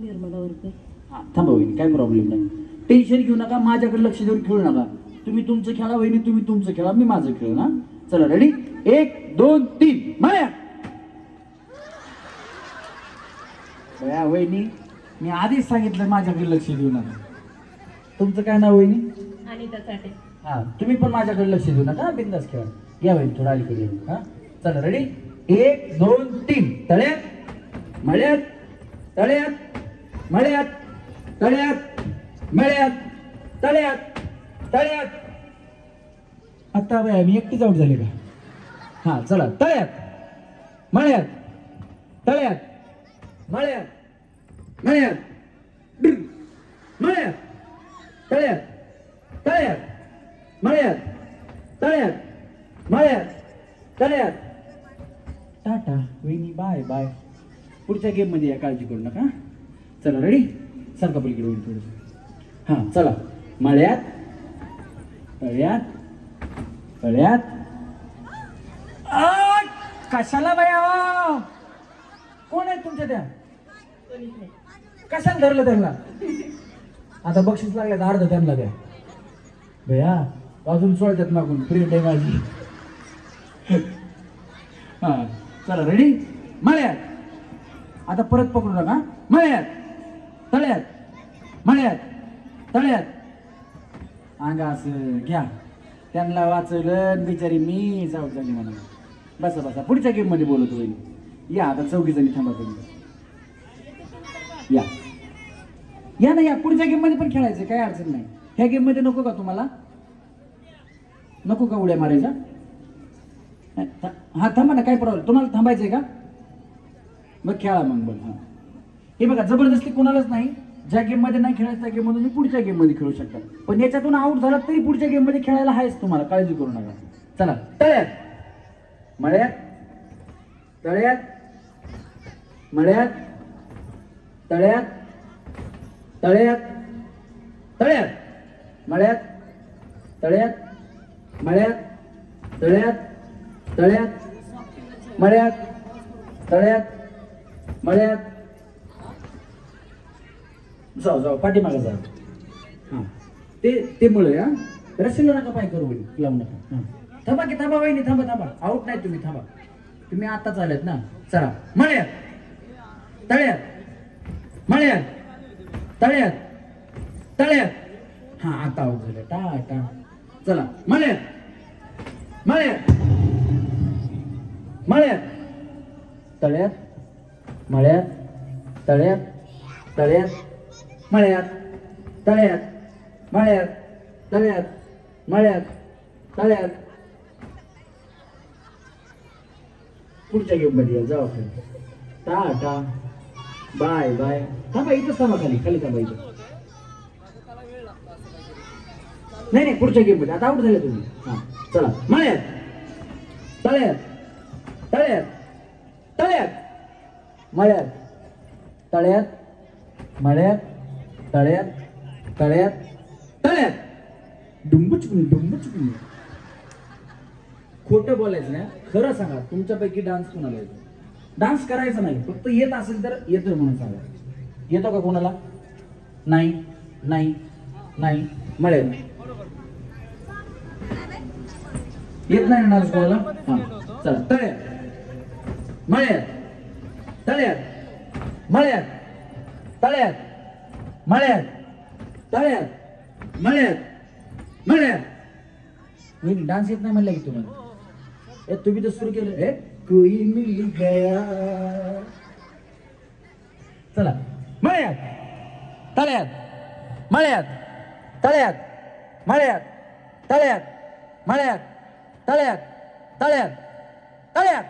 निर्मला वरकर. हा, थांबा वहिनी, काय प्रॉब्लेम नाही. टेन्शन घेऊ नका, माझ्याकडे लक्ष देऊन खेळू नका. तुम्ही तुमचं खेळा वहिनी, तुम्ही तुमचं खेळा, मी माझं खेळ ना. चला रेडी? 1 2 3. मळ्यात. वहिनी, मी आधीच सांगितलं माझ्याकडे लक्ष देऊ नका. तुमचं काय नाव वहिनी? अनिता चाटे. हा, तुम्ही पण माझ्याकडे लक्ष देऊ नका, बिंदास खेळा. या वहिनी, थोडा अलीकडे या. हा, चला रेडी? 1 2 3. तळ्यात मळ्यात, तळ्यात मळ्यात, तळ्यात मळ्यात, तळ्यात तळ्यात. आता बाय मी एकटीच आऊट झाले का? हा, चला तळ्यात मळ्यात, तळ्यात मळ्यात, मळ्यात मळ्यात, तळ्यात तळ्यात मळ्यात, तळ्यात मळ्यात, तळ्यात. टाटा वहिनी, बाय बाय. पुढच्या गेम मध्ये या, काळजी करू नका. चला रेडी? सारखा पलीकडे होईल थोडं. हा, चला मळ्यात, तळ्यात, तळ्यात. कशाला बाया? कोण आहे तुमच्या त्या? कशाला धरलं त्यांना? आता बक्षीस लागलं, अर्ध त्यांना द्या भैया. अजून सोडतात मागून, फ्रेंड आहे माझी. हा, चला रेडी? मळ्यात. आता परत पकडू नका. मळ्यात, तळ्यात मळ्यात, तळ्यात. अंगा असं घ्या. त्यांना वाचवलं बिचारी, मी जाऊ झाली म्हणा. बसा बसा, पुढच्या गेम मध्ये बोलतो होईल. या आता 4 जणी थांबा तुम्ही. या या ना, या पुढच्या गेम मध्ये पण खेळायचं, काही अडचण नाही. ह्या गेम मध्ये नको का तुम्हाला? नको का उड्या मारायच्या? हा, थांबा ना, काय प्रॉब्लेम. तुम्हाला थांबायचंय का? मग खेळा मग. बरं, हा, हे बघा, जबरदस्ती कोणालाच नाही. ज्या गेम मध्ये नाही खेळायचं त्या गेम मध्ये तुम्ही पुढच्या गेम मध्ये खेळू शकता. पण याच्यातून आउट झाला तरी पुढच्या गेम मध्ये खेळायला आहेच तुम्हाला, काळजी करू नका. चला तळ्यात मळ्यात, तळ्यात मळ्यात, तळ्यात तळ्यात तळ्यात मळ्यात तळ्यात मळ्यात तळ्यात तळ्यात मळ्यात तळ्यात मळ्यात जाऊ जाऊ पाठीमागे जा. हा ते मुळे हा रस्सीला नका पाय करू वहिनी, लावू नका. हा थांबा की थांबा वहिनी, थांबा थांबा, आऊट नाही तुम्ही, थांबा तुम्ही आताच आलेत ना. चला मळ्यात तळ्यात मळ्यात तळ्यात तळ्यात. हा आता आऊट झालं. टाटा. चला मळ्यात मळ्यात मळ्यात तळ्यात मळ्यात तळ्यात तळ्यात मळ्यात तळ्यात मळ्यात तळ्यात मळ्यात तळ्यात. पुढच्या गेम मध्ये जाऊ. Tata bye bye. थांबा इथंच थांबा, खाली खाली थांबा इथं. नाही नाही पुढच्या गेम मध्ये आता आऊट झाले तुम्ही. हा चला मळ्यात तळ्यात तळ्यात तळ्यात मळ्यात तळ्यात मळ्यात तळ्यात तळ्यात तळ्यात. डुंबुचकुनी. खोटं बोलायचं नाही, खरं सांगा. तुमच्यापैकी डान्स कोणाला येतो? डान्स करायचा नाही, फक्त येत असेल तर येतो म्हणून सांगा. येतो का कोणाला? नाही नाही नाही. मळ्यात येत नाही डान्स कोणाला? हा चला तळ्यात मळ्यात तळ्यात मळ्यात तळ्यात मळ्यात तळ्यात मळ्यात मळ्यात. डान्स येत नाही म्हणलं की तुम्हाला? तुम्ही तर सुरू केलं हे कोई मिल गया. चला मळ्यात तळ्यात मळ्यात तळ्यात मळ्यात तळ्यात मळ्यात तळ्यात तळ्यात तळ्यात.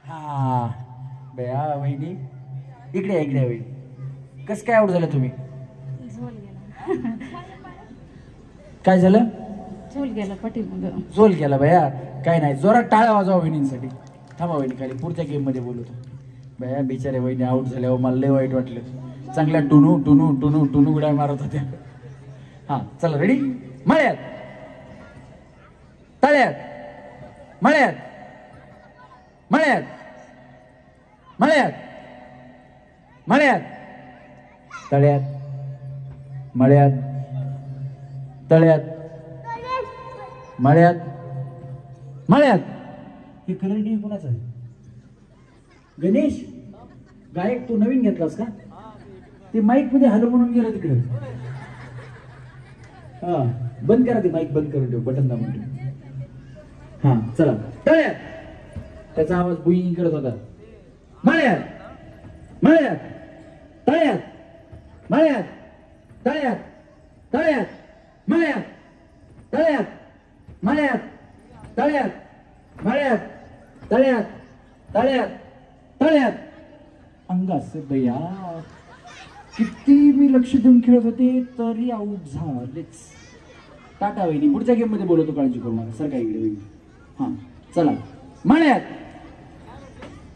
हा बया वहिनी इकडे इकडे वहिनी. कसं काय आऊट झालं तुम्ही? काय झालं? झोल गेला पाठीमाग. झोल गेला बया. काय नाही, जोरात टाळ्या वाजवा वहिनींसाठी. थांबा वहिनी खाली, पुढच्या गेम मध्ये बोलतो. बया बिचारे वहिनी आऊट झाल्यावर मला लय वाईट वाटलं. चांगल्या टुनू टुनू टुनू टुनू उड्या मारत होत्या. हा चला रेडी. मळ्यात तळ्यात मळ्यात मळ्यात मळ्यात मळ्यात तळ्यात मळ्यात तळ्यात मळ्यात मळ्यात. हे कलर डी कोणाचं आहे? गणेश गायक तू नवीन घेतलास का? ते माईक मध्ये हॅलो म्हणून गेलं तिकडे. हा बंद करा ते माईक, बंद करून ठेव, बटन दाबून ठेव. हा चला तळ्यात. त्याचा आवाज बुईंग करत होता. मळ्यात मळ्यात तळ्यात मळ्यात तळ्यात तळ्यात मळ्यात तळ्यात मळ्यात तळ्यात मळ्यात तळ्यात तळ्यात तळ्यात. अंगास बया किती मी लक्ष देऊन खेळत होते तरी आऊट झालेच. टाटा वहिनी, पुढच्या गेम मध्ये बोलवतो, काळजी करू नका. सर काय इकडे वहिनी. हा चला मळ्यात.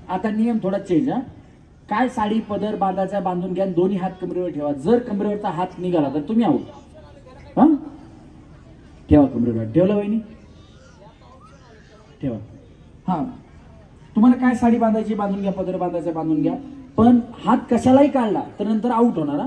आता नियम थोडा चेंज. हा काय साडी पदर बांधायचा बांधून घ्या, दोन्ही हात कमरेवर ठेवा. जर कमरेवरचा हात निघाला तर तुम्ही आऊट. हा ठेवा कमरेवर. ठेवला वहिनी? ठेवा. हा तुम्हाला काय साडी बांधायची बांधून घ्या, पदर बांधायचा बांधून घ्या, पण हात कशालाही काढला तर नंतर आऊट होणार.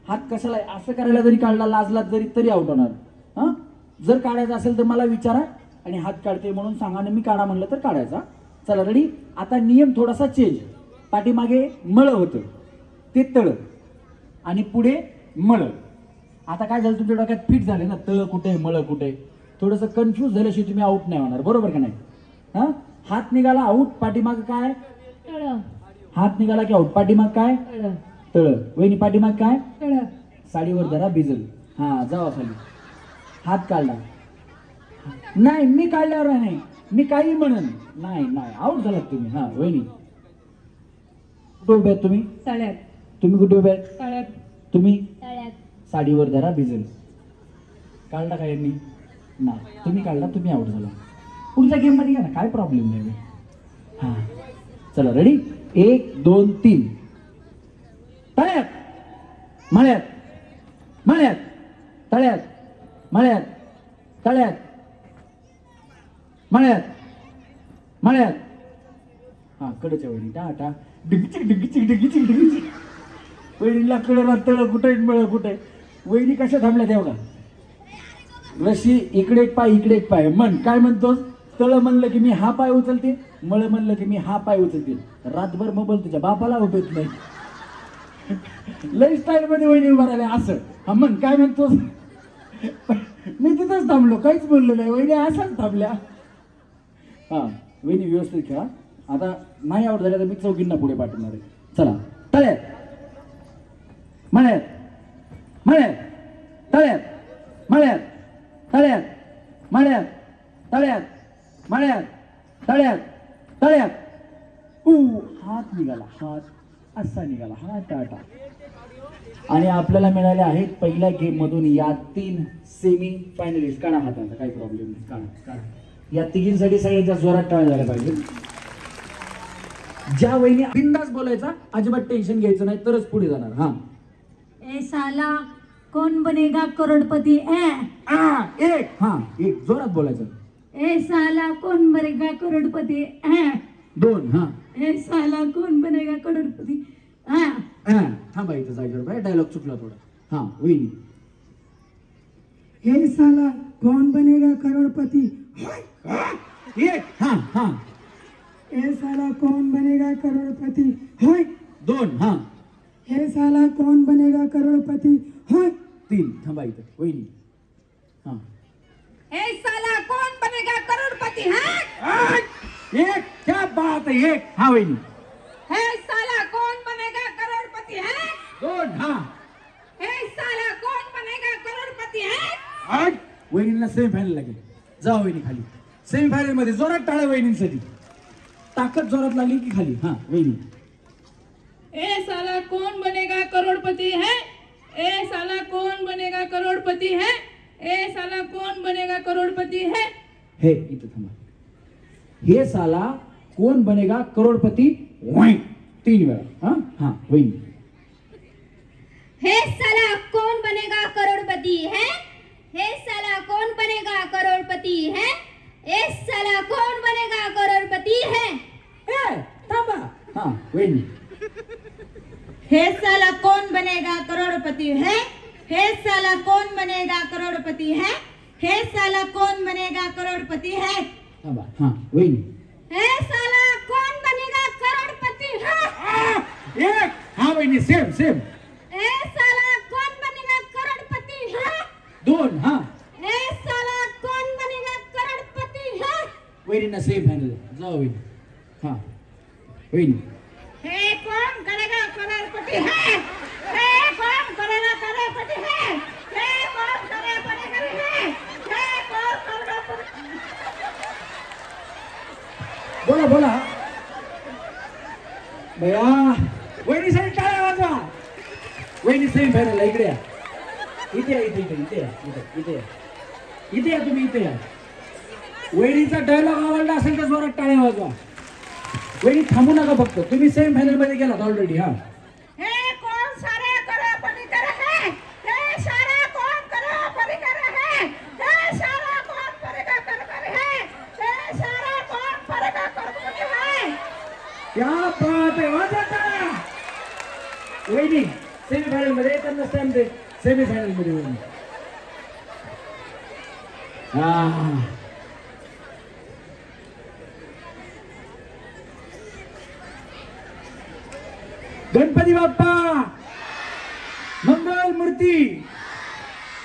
हात कशाला असं करायला जरी काढला, लाजला तरी आऊट होणार. हा जर काढायचा असेल तर मला विचारा आणि हात काढते म्हणून सांगा ना, मी काढा म्हणलं तर काढायचा. चला रेडी. आता नियम थोडासा चेंज. पाठीमागे मळ होतं ते तळ आणि पुढे मळ. आता काय झालं, तुमच्या डोक्यात फिट झाले ना, तळ कुठे मळ कुठे, थोडंसं कन्फ्यूज झाल्याशिवाय तुम्ही आऊट नाही होणार. बरोबर का नाही? हा हात निघाला आऊट, पाठीमाग काय? हात निघाला की आऊट, पाठीमाग काय? तळ. वहिनी पाठीमाग काय? साडीवर जरा भिजल. हा जावा खाली. हात काढला नाही, मी काढल्यावर नाही, मी काही म्हणन नाही नाही, आऊट झालात तुम्ही. हा वहिनी कुठे उभे आहेत तुम्ही? तळ्यात. तुम्ही कुठे उभे आहेत? तळ्यात. तुम्ही? तळ्यात. साडीवर जरा भिजल. काढला का यांनी? नाही, तुम्ही काढला, तुम्ही आऊट झाला. पुढच्या गेम मध्ये घ्या ना, काय प्रॉब्लेम नाही. हा चला रेडी. 1 2 3. तळ्यात मळ्यात मळ्यात तळ्यात मळ्यात तळ्यात मळ्यात मळ्यात. हा कडच्या वहिनी टाटा डिगचिक डिगचिक डिगचिक डिगचिक. वहिनीला कडला तळ कुठे मळ कुठे. वहिनी कशा थांबल्या तेव्हा रशी इकडे एक पाय इकडे एक पाय. म्हण काय म्हणतोस. तळ म्हणलं की मी हा पाय उचलते, मळ म्हणलं की मी हा पाय उचलते. रातभर मोबाईल तुझ्या बापाला उठत नाही. लई स्टाईल मध्ये वहिनी उभा राहिल्या असं. हा म्हण काय म्हणतोस. मी तिथंच थांबलो काहीच बोललो नाही. वहिनी असाच थांबल्या. हा वहिनी व्यवस्थित खेळा. आता नाही आवड झाल्या तर मी चौकींना पुढे पाठवणार आहे. चला तळ्यात मळ्यात मळ्यात तळ्यात मळ्यात तळ्यात मळ्यात तळ्यात मळ्यात तळ्यात तळ्यात. हात निघाला हात असा निघाला हात टाटा. आणि आपल्याला मिळाले आहेत पहिल्या गेम मधून या 3 सेमी फायनलिस्ट. काढा हाताचा काही प्रॉब्लेम नाही. काढा काढा. या तिघींसाठी सगळ्यांच्या जोरात टाळ्या झाल्या पाहिजे. ज्या वहिनी बिंदास बोलायचा अजिबात टेन्शन घ्यायचं नाही तरच पुढे जाणार. हा ए साला कौन बनेगा करोड़पति. एक हा एक जोरात बोलायचं. ए साला कौन बनेगा करोड़पति. 2 हा ए साला कौन बनेगा करोड़पति. थांबा इथं जायचं. डायलॉग चुकला थोडा. हा वहिनी. ए साला कौन बनेगा करोड़पति. एक हा हा ए साला कौन बनेगा करोड़पति. 2 हा ए साला कौन बनेगा करोड़पति. 3 थांबा इथं वहिनी. हा ए साला कौन बनेगा करोड़पति. एक क्या बात है. एक हा वहिनी. ए साला कौन बनेगा करोड़पति. 2 हा ए साला कौन बनेगा करोड़पति. वहिनीला सेमीफायनल लागेल. जा वहिनी खाली. सेमीफायनल मध्ये जोरात टाळ्या वहिनींसाठी. ताकद जोरात लागली की खाली. हा वहिनी. ए साला कौन बनेगा करोड़पति है. ए साला कौन बनेगा करोड़पति है. ए साला कौन बनेगा करोड़पति है. हे इथं थांबा. हे साला कोण बनेगा करोडपती. 3 वेळा. हा हा वहिनी. हे साला कौन बनेगा करोड़पति है. हे साला कौन बनेगा करोड़पति है. ए साला कौन बनेगा करोड़पति है. थांबा. हा वहिनी. हे साला कौन बनेगा करोड़पति है. हे साला कौन बनेगा करोड़पति है. हे साला कौन बनेगा करोड़पति है. थांबा. हा वहिनी. हे साला कौन बनेगा करोड़पति है. एक हा वहिनी. Same same. ए साला कौन बनेगा करोड़पति है. 2 हा ए साला कौन बनेगा करोड़पति है. वहिनींना सेमीफायनल. जा वहिनी. हा वहिनी. हे कौन बनेगा करोड़पति है. हे कौन बनेगा करोड़पति है. हे कौन बनेगा करोड़पति है. हे कौन बनेगा. बोला बोला भैया. वहिनीसाठी टाळ्या वाजवा. वहिनी सेमीफायनल इकडे या. इथे या इथे इथे इथे या इथे इथे या इथे या तुम्ही इथे या. वहिनीचा डायलॉग आवडला असेल तर जोरात टाळ्या वाजवा. वहिनी थांबू नका फक्त. तुम्ही सेमीफायनल मध्ये गेलात ऑलरेडी. हा हे कौन सारे करोड़पति कर है. हे सारा कौन करोड़पति कर है. हे सारा कौन बनेगा करोड़पति है. हे सारा कौन बनेगा करोड़पति है. क्या बात आहे. वाजवा टाळ्या. वहिनी सेमीफायनल मध्ये त्यांना स्टॅम्प दे. सेमीफायनल मध्ये वहिनी. हा गणपती बाप्पा मंगल मूर्ती.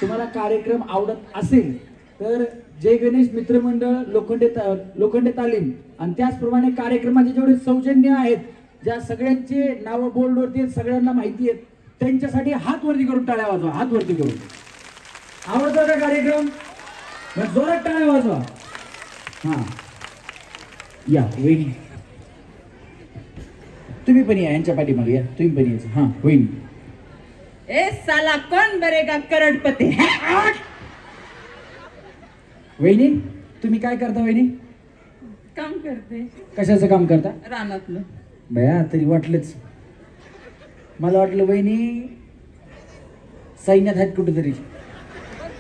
तुम्हाला कार्यक्रम आवडत असेल तर जय गणेश मित्रमंडळ लोखंडे तालीम आणि त्याचप्रमाणे कार्यक्रमाचे जेवढे सौजन्य आहेत ज्या सगळ्यांचे नावं बोर्डवरती आहेत सगळ्यांना माहिती आहेत त्यांच्यासाठी हात वरती करून टाळ्या वाजवा. हात वरती करून. आवडतो का कार्यक्रम. जोरात टाळ्या वाजवा. हा या वहिनी. तुम्ही पण या यांच्या पाठीमागे या. तुम्ही पण यायचं. हा वहिनी. ए साला कौन बनेगा करोड़पति है. वहिनी तुम्ही काय करता वहिनी. काम करते. कशाचं काम करता. रानातलं. बया तरी वाटलंच. मला वाटलं वहिनी सैन्यात आहेत कुठेतरी.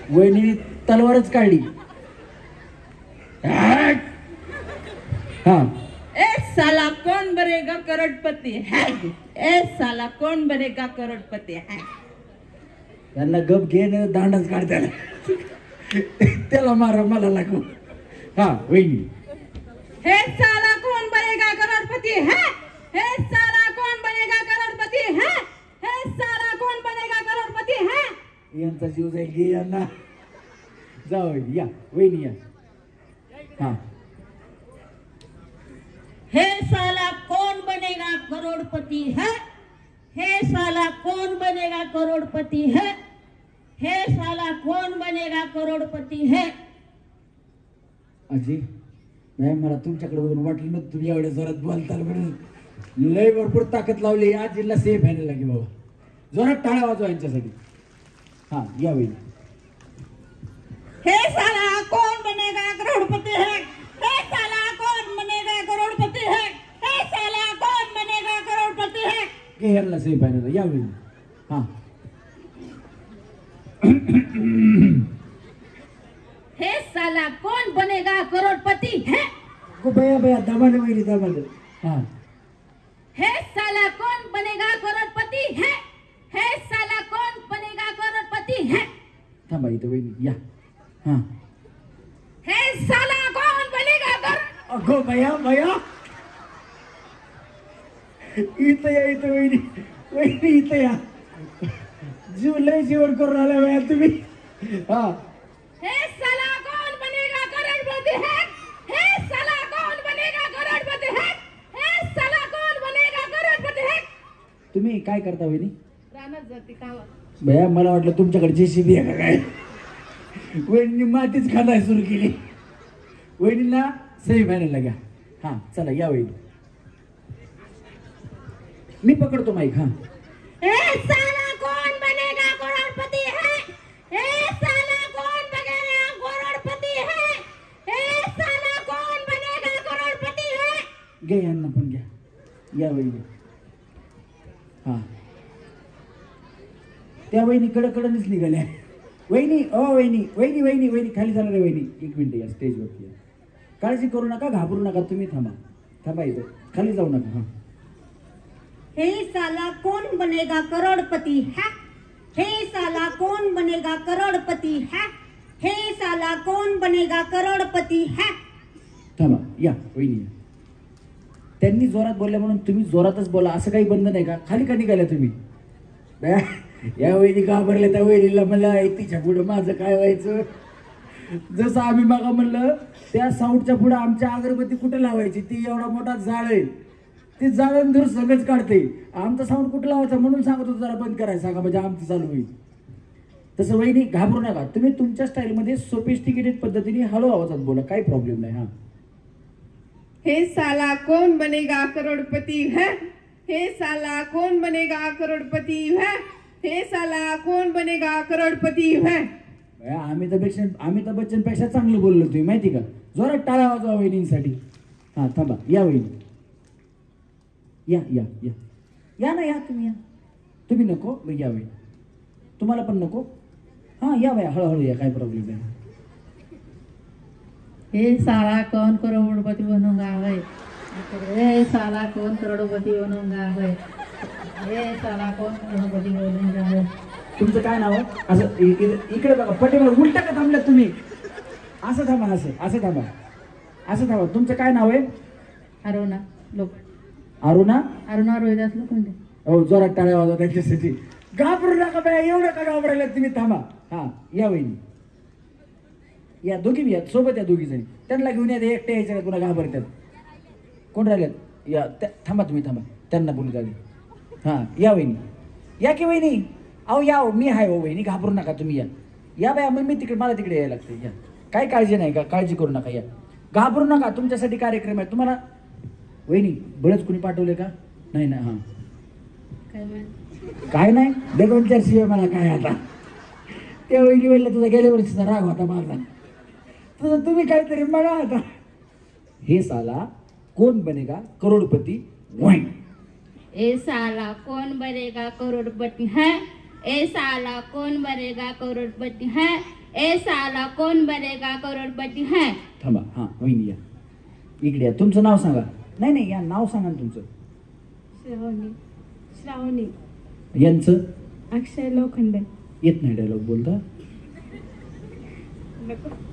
वहिनी तलवारच काढली. हा ए साला कौन बनेगा करोड़पति है, ए साला कौन बनेगा करोड़पति है. त्यांना गप घेणं दांडच काढताना त्याला मारा मला लागू. हा वहिनी. हे साला कौन बनेगा करोड़पति है, हे साला कौन बनेगा करोड़पति है, हे साला कौन बनेगा करोड़पति है. यांचा जीव जाईल घे यांना. जाऊ या वहिनी या. हा हे साला कौन बनेगा करोड़पति है, हे साला कौन बनेगा करोड़पति है, हे साला कौन बनेगा करोड़पति है. अजी नाही मला तुमच्याकडे बघून वाटलं ना तुम्ही एवढ्या जोरात बोलताल म्हणून. लय भरपूर ताकद लावली आजीला सेफ आहे लागे बाबा. जोरात टाळ्या वाजवा यांच्यासाठी. हा या वहिनी. हे साला कौन बनेगा करोड़पति है, हे साला कौन बनेगा करोड़पति है, हे साला कौन बनेगा करोड़पति है. घे यांना सेफ आहे या वहिनी. हा हे साला कौन बनेगा करोड़पति है, को बया बया दबाने वहिनी दबाने. हा हे साला कौन बनेगा करोड़पति है, हे साला कौन बनेगा करोड़पति है. थांबा इथं वहिनी या. हा हे साला कौन बनेगा करोड़. अगो बया बया इथं या इथं वहिनी. वहिनी इथं या. जीव लय जीवन करून आला बया तुम्ही. हा हे साला कौन बनेगा करोड़पति है, हे साला कौन बनेगा करोड़पति है, हे साला कौन बनेगा करोड़पति है. तुम्ही काय करता वहिनी? रानात जाते कावा. भया मला वाटलं तुमच्याकडे जेसीबी आहे का काय. वहिनी मातीच खांदाय सुरू केली. वहिनीला सही फायनलला घ्या. हा चला या वहिनी. मी पकडतो माईक. हा हे साला कौन बनेगा करोड़पति है, हे साला कौन बनेगा करोड़पति है, हे साला कौन बनेगा करोड़पति है. घ्या यांना पण घ्या. या वहिनी. हा त्या वहिनी कडकडनच निघाल्या. वहिनी ओ वहिनी वहिनी वहिनी वहिनी खाली जाणार आहे वहिनी. एक मिनिट या स्टेजवरती या. काळजी करू नका घाबरू नका तुम्ही. थांबा थांबा इथं खाली जाऊ नका. हा हे साला कौन बनेगा करोड़पति है, हे साला कौन बनेगा करोड़पति है, हे साला कौन बनेगा करोड़पति है. थांबा या वहिनी या. त्यांनी जोरात बोलल्या म्हणून तुम्ही जोरातच बोला असं काही बंद नाही का. खाली का निघाल्या तुम्ही? या वहिनी घाबरल्या. त्या वहिनीला म्हणलं तिच्या पुढं माझं काय व्हायचं. जसं आम्ही मागा म्हणलं त्या साऊंडच्या पुढं आमच्या अगरबत्ती कुठं लावायची. ती एवढा मोठा जाळ आहे. ती जाळण दूर सगळंच काढते. आमचा साऊंड कुठं लावायचा म्हणून सांगत होतो जरा बंद करायला सांगा म्हणजे आमचं चालू होईल. तसं वहिनी घाबरू नका. तुम्ही तुमच्या स्टाईलमध्ये सोफिस्टिकेटेड पद्धतीने हळू आवाजात बोला. काही प्रॉब्लेम नाही. हा हे साला कौन बनेगा करोड़पति है, हे साला कौन बनेगा करोड़पति है, हे साला कौन बनेगा करोड़पति है. अमिताभ बच्चन पेक्षा चांगलं बोललो तुम्ही माहिती का. जोरात टाळ्या वाजवा वहिनींसाठी. हा थांबा या वहिनी. या या या या ना या तुम्ही या. तुम्ही नको या वहिनी. तुम्हाला पण नको. हा या वया हळूहळू या. काय प्रॉब्लेम नाही. हे साला कौन करोड़पति बनूंगा है, हे साला कौन करोड़पति बनूंगा है, हे साला कौन करोड़पति बनूंगा है. तुमचं काय नाव आहे? असं इकडे बघा पटेवर उलटा का थांबल्या तुम्ही. असं थांबा. असं असं थांबा. असं थांबा. तुमचं काय नाव आहे? अरुणा लोक. अरुणा अरुणा रोहिदास लोक. हो जोरात टाळ्या वाजवा त्यांच्यासाठी. घाबरू नका बाया. एवढं का घाबरायला तुम्ही. थांबा. हा या वहिनी या. दोघी या सोबत या. दोघी जणी त्यांना घेऊन या. एकटे यायचं पुन्हा घाबरतात. कोण राहिल्यात या. थांबा तुम्ही थांबा. त्यांना बोलू द्या. हा या वहिनी या की वहिनी. अहो या मी आहे हो वहिनी. घाबरू नका तुम्ही या. या बाया मग मी तिकडे मला तिकडे यायला लागते. या काय काळजी नाही का. काळजी करू नका. या घाबरू नका. तुमच्यासाठी कार्यक्रम आहे. तुम्हाला वहिनी बळच कुणी पाठवले का? नाही ना. हा काय नाही. दोन चार शिवाय मला काय आता. त्या वहिनी वेळेला तुझा गेल्या वर्षीचा राग होता माझा. तुझं तुम्ही काहीतरी म्हणा आता. हे साला कोण बनेगा करोडपती. ए साला कौन बनेगा करोड़पति है, ए साला कौन बनेगा करोड़पति है, ए साला कौन बनेगा करोड़पति है. थांबा. हा वहिनी या इकडे या. तुमचं नाव सांगा. नाही नाही या नाव सांगा ना तुमचं. श्रावणी यांचं अक्षय लोखंडे. येत नाही डायलॉग बोलता.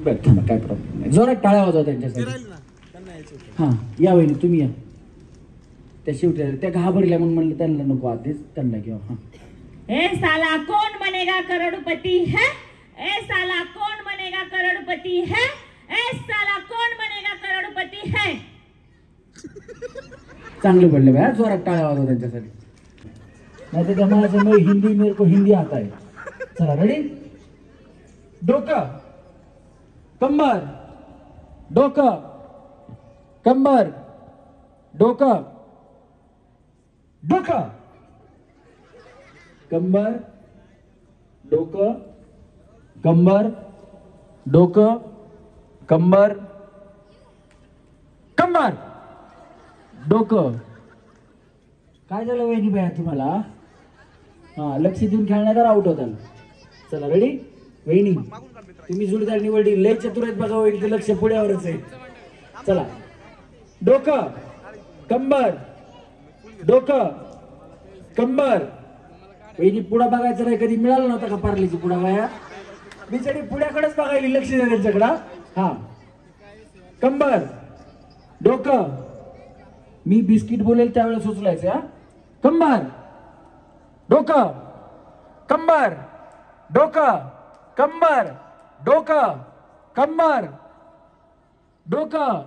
बरं थांबा काय प्रॉब्लेम नाही. जोरात टाळ्या वाजवा त्यांच्यासाठी. हा या वहिनी तुम्ही या. त्या शेवटी त्या घाबरल्या म्हणून म्हणलं त्यांना नको आधीच त्यांना घेऊ. हा ए साला कौन बनेगा करोड़पति है, ए साला कौन बनेगा करोड़पति है, ए साला कौन बनेगा करोड़पति है. चांगले पडले बाय. जोरात टाळ्या वाजवा त्यांच्यासाठी. नाही तर त्यामुळे समोर हिंदी मेरे को हिंदी आता है. चला रेडी. डोकं कंबर डोकं कंबर डोकं डोकं कंबर डोकं कंबर डोकं कंबर कंबर डोकं. काय झालं वहिनी बाया तुम्हाला? हा लक्ष देऊन खेळण्याचा आउट होता. चला रेडी. वहिनी तुम्ही जोडीदार निवडली. लय चतुर आहेत बघा वहिनी. ते लक्ष पुढ्यावरच आहे. चला डोकं कंबर डोकं कंबर. वहिनी पुढा बघायचं नाही. कधी मिळालं नव्हता का पार्लेची पुढा बाया? बिचारी पुढ्याकडेच बघायली. लक्ष द्या त्यांच्याकडं. हा कंबर डोकं. मी बिस्किट बोलेल त्यावेळेस सुचलायचं. हा कंबर डोकं कंबर डोकं कंबर डोकं कंबर डोकं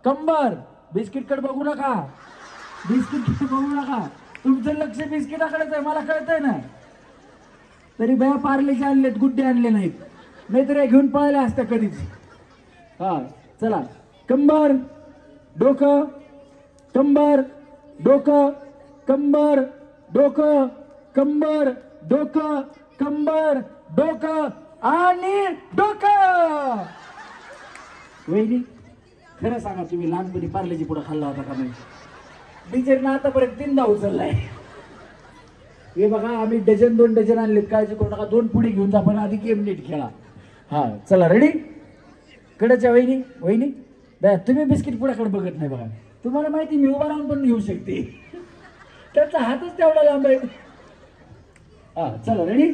कंबर. बिस्किटकडे बघू नका. बिस्किट बघू नका. तुमचं लक्ष बिस्किटाकडेच आहे. मला कळतंय ना. तरी बया पार्लेचे आणलेत गुड्डे आणले नाहीत. नाहीतर घेऊन पळायला असत्या कधीच. हा चला कंबर डोकं कंबर डोकं कंबर डोकं कंबर डोकं कंबर डोकं आणि डोकं. वहिनी खरं सांगा तुम्ही लहानपणी पार्लेजी पुढे खाल्ला होता का नाही? बिचारीनं आतापर्यंत 3दा उचललाय. हे बघा आम्ही डझन 2 डझन आणलेत. काळजी करू नका. 2 पुढे घेऊन जा. पण आधी गेम नीट खेळा. हा चला रेडी. कडच्या वहिनी वहिनी तुम्ही बिस्किट पुढ्याकडे बघत नाही बघा. तुम्हाला माहिती मी उभा राहून पण घेऊ शकते. त्याचा हातच तेवढा लांब आहे. हा चला रेडी.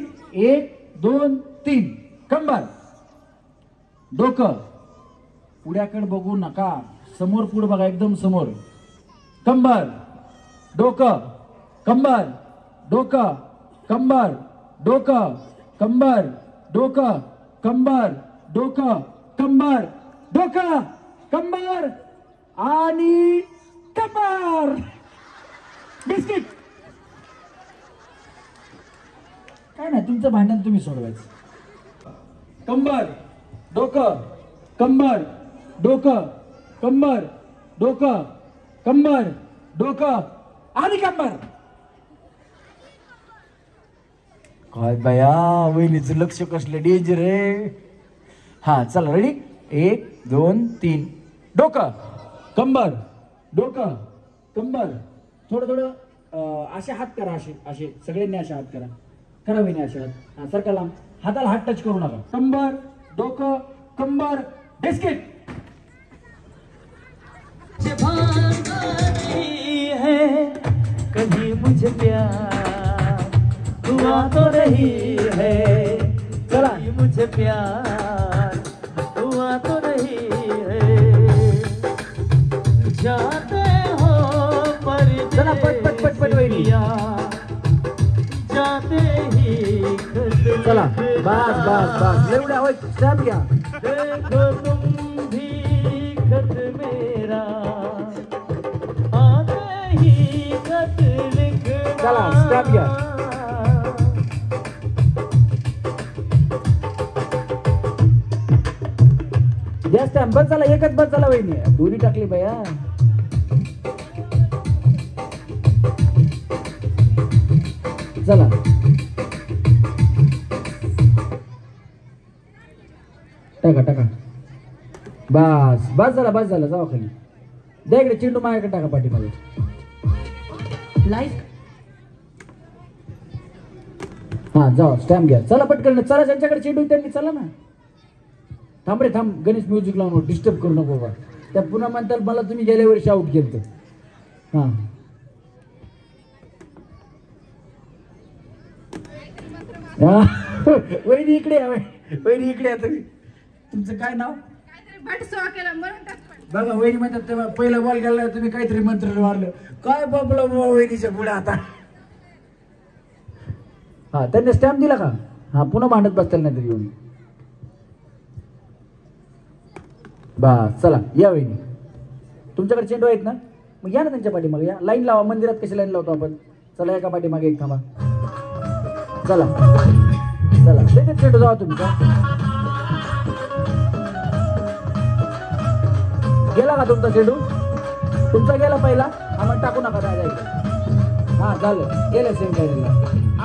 1 2 3 कंबर डोकं. पुढ्याकडे बघू नका. समोर पुढे बघा. एकदम समोर. कंबर डोकं कंबर डोकं कंबर डोकं कंबर डोकं कंबर डोकं कंबर डोकं कंबर आणि कंबर. बिस्किट. काय नाही तुमचं भांडण तुम्ही सोडवायचं. कंबर डोकं कंबर डोकं कंबर डोकं कंबर डोकं आणि कंबर. काय बाया वहिनीचं लक्ष कसलं डेंजर आहे. हा चला रेडी. 1 2 3 डोकं कंबर डोकं कंबर. थोडं थोडं असे हात करा. असे असे सगळ्यांनी असे हात करा. करा वहिनी असे हात. हा सरका लांब. हाताला हात टच करू नका. कंबर डोकं कंबर बिस्किट. है कभी मुझे प्यार हुआ तो नहीं है. चला मुझे प्यार हुआ तो नहीं है. जाते हो पर चला पट पट पट पट वहिनी. जाते ही चला बस बस बस. एवढ्या होय. स्टॅप घ्या. देखो तुम भी खत मेरा आते ही खत लिखना. चला स्टॅप घ्या. या स्टॅम्प बस. चला एकच बस. चला वहिनी दोन्ही टाकली बाया. चला टाका टाका. बस बस झाला बस झाला. जावा खाली. द्या इकडे चेंडू माझ्याकडे टाका पाठीमागे. लाईक. हा जाओ स्टॅम्प घ्या. चला पटकन चला, ज्यांच्याकडे चेंडू त्यांनी चला ना. थांब रे थांब, गणेश म्युझिक लावून डिस्टर्ब करू नको बाबा. त्या पुन्हा म्हणतात मला तुम्ही गेल्या वर्षी आउट केलं. हा वहिनी इकडे या, वहिनी इकडे या तुम्ही. तुमचं काय नाव? बघा वहिनी म्हणतात तेव्हा पहिला बॉल गेला तुम्ही काहीतरी मंत्र मारलं. काय बाबला वहिनीच्या पुढे आता. हा त्यांनी स्टॅम्प दिला का? हा पुन्हा भांडत बसतील नाही तरी येऊन. बस चला या वहिनी. तुमच्याकडे चेंडू आहेत ना, मग या ना त्यांच्या पाठीमागे या. लाईन लावा. मंदिरात कशी लाईन लावतो आपण? चला एका पाठीमागे एक थांबा. चला चला लगेच चेंडू जावा तुमचा. गेला का तुमचा चेंडू? तुमचा गेला पहिला. आम्हाला टाकू नका दादा. हा झालं, गेलं सेम करायला.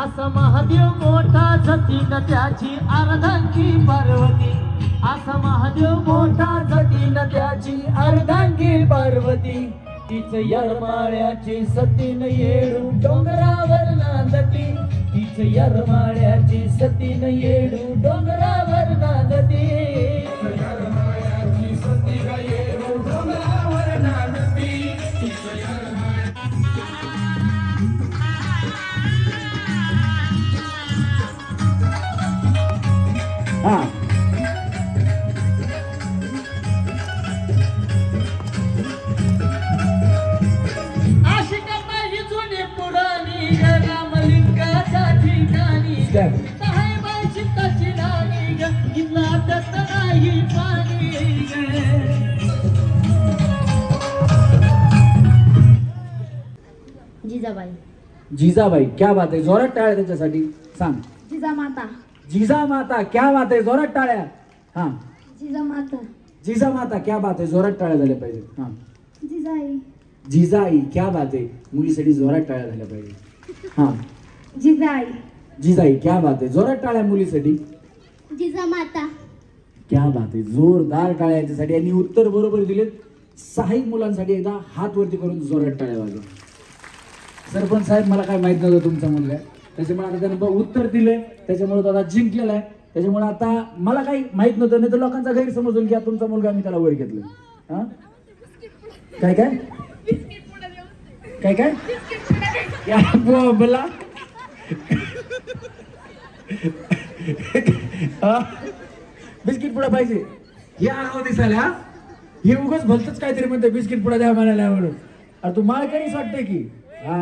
असा महादेव मोठा जतीन त्याची अर्धांगी पार्वती. असा महादेव मोठा जतीन त्याची अर्धांगी पार्वती. तीच यरमाळ्याची सतीन येडू डोंगरावर नांदती. तीच यरमाळ्याची सतीन येडू डोंगरावर नांदती. यरमाळ्याची सतीन येडू डोंगरावर नांदती. हा जिजाबाई. जिजाबाई क्या बात आहे. जोरात टाळ्या त्याच्यासाठी. सांग. जिजामाता. जिजामाता क्या बात आहे. जोरात टाळ्या. हा जिजामाता. जिजामाता क्या बात आहे. जोरात टाळ्या झाल्या पाहिजे. हा जिजाई. जिजाई क्या बात आहे. मुलीसाठी जोरात टाळ्या झाल्या पाहिजे. हा जिजाई. जिजाई क्या बात आहे. जोरात टाळ्या मुलीसाठी. जिजामाता. क्या बात आहे. जोरदार टाळ्या याच्यासाठी. आणि उत्तर बरोबर दिलेत. 6 मुलांसाठी एकदा हात वरती करून जोरात टाळ्या वाजवा. सरपंच साहेब मला काय माहित नव्हतं तुमचा मुलगा आहे, त्याच्यामुळे आता त्यानं उत्तर दिलंय, त्याच्यामुळे तो आता जिंकलेला आहे. त्याच्यामुळे आता मला काही माहित नव्हतं, नाही तर लोकांचा गैरसमज होईल की तुमचा मुलगा मी त्याला वर घेतलं. हा काय काय काय काय या बोला बिस्किट पुडा पाहिजे. हे आगाव दिसायला हे उगाच भलतच काहीतरी म्हणते बिस्किट पुडा द्या म्हणायला म्हणून. अरे तू माळकरीच वाटते की. हा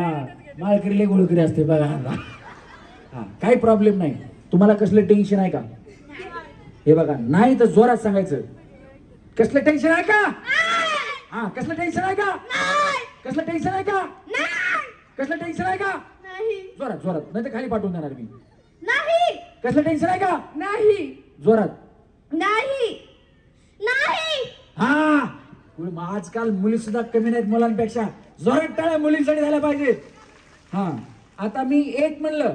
माळकरी लय गोळकरी असते बघा. हा काही प्रॉब्लेम नाही. तुम्हाला कसलं टेन्शन आहे का? हे बघा नाही तर जोरात सांगायचं. कसलं टेन्शन आहे का? हा कसलं टेन्शन आहे का? कसलं टेन्शन आहे का? कसलं टेन्शन आहे का? जोरात जोरात, नाही तर खाली पाठवून देणार मी. नाही. कसलं टेन्शन आहे का? नाही. जोरात. नाही. नाही. हा आजकाल मुली सुद्धा कमी नाहीत मुलांपेक्षा. जोरात टाळ्या मुलींसाठी झाल्या पाहिजेत. हा आता मी 1 म्हणलं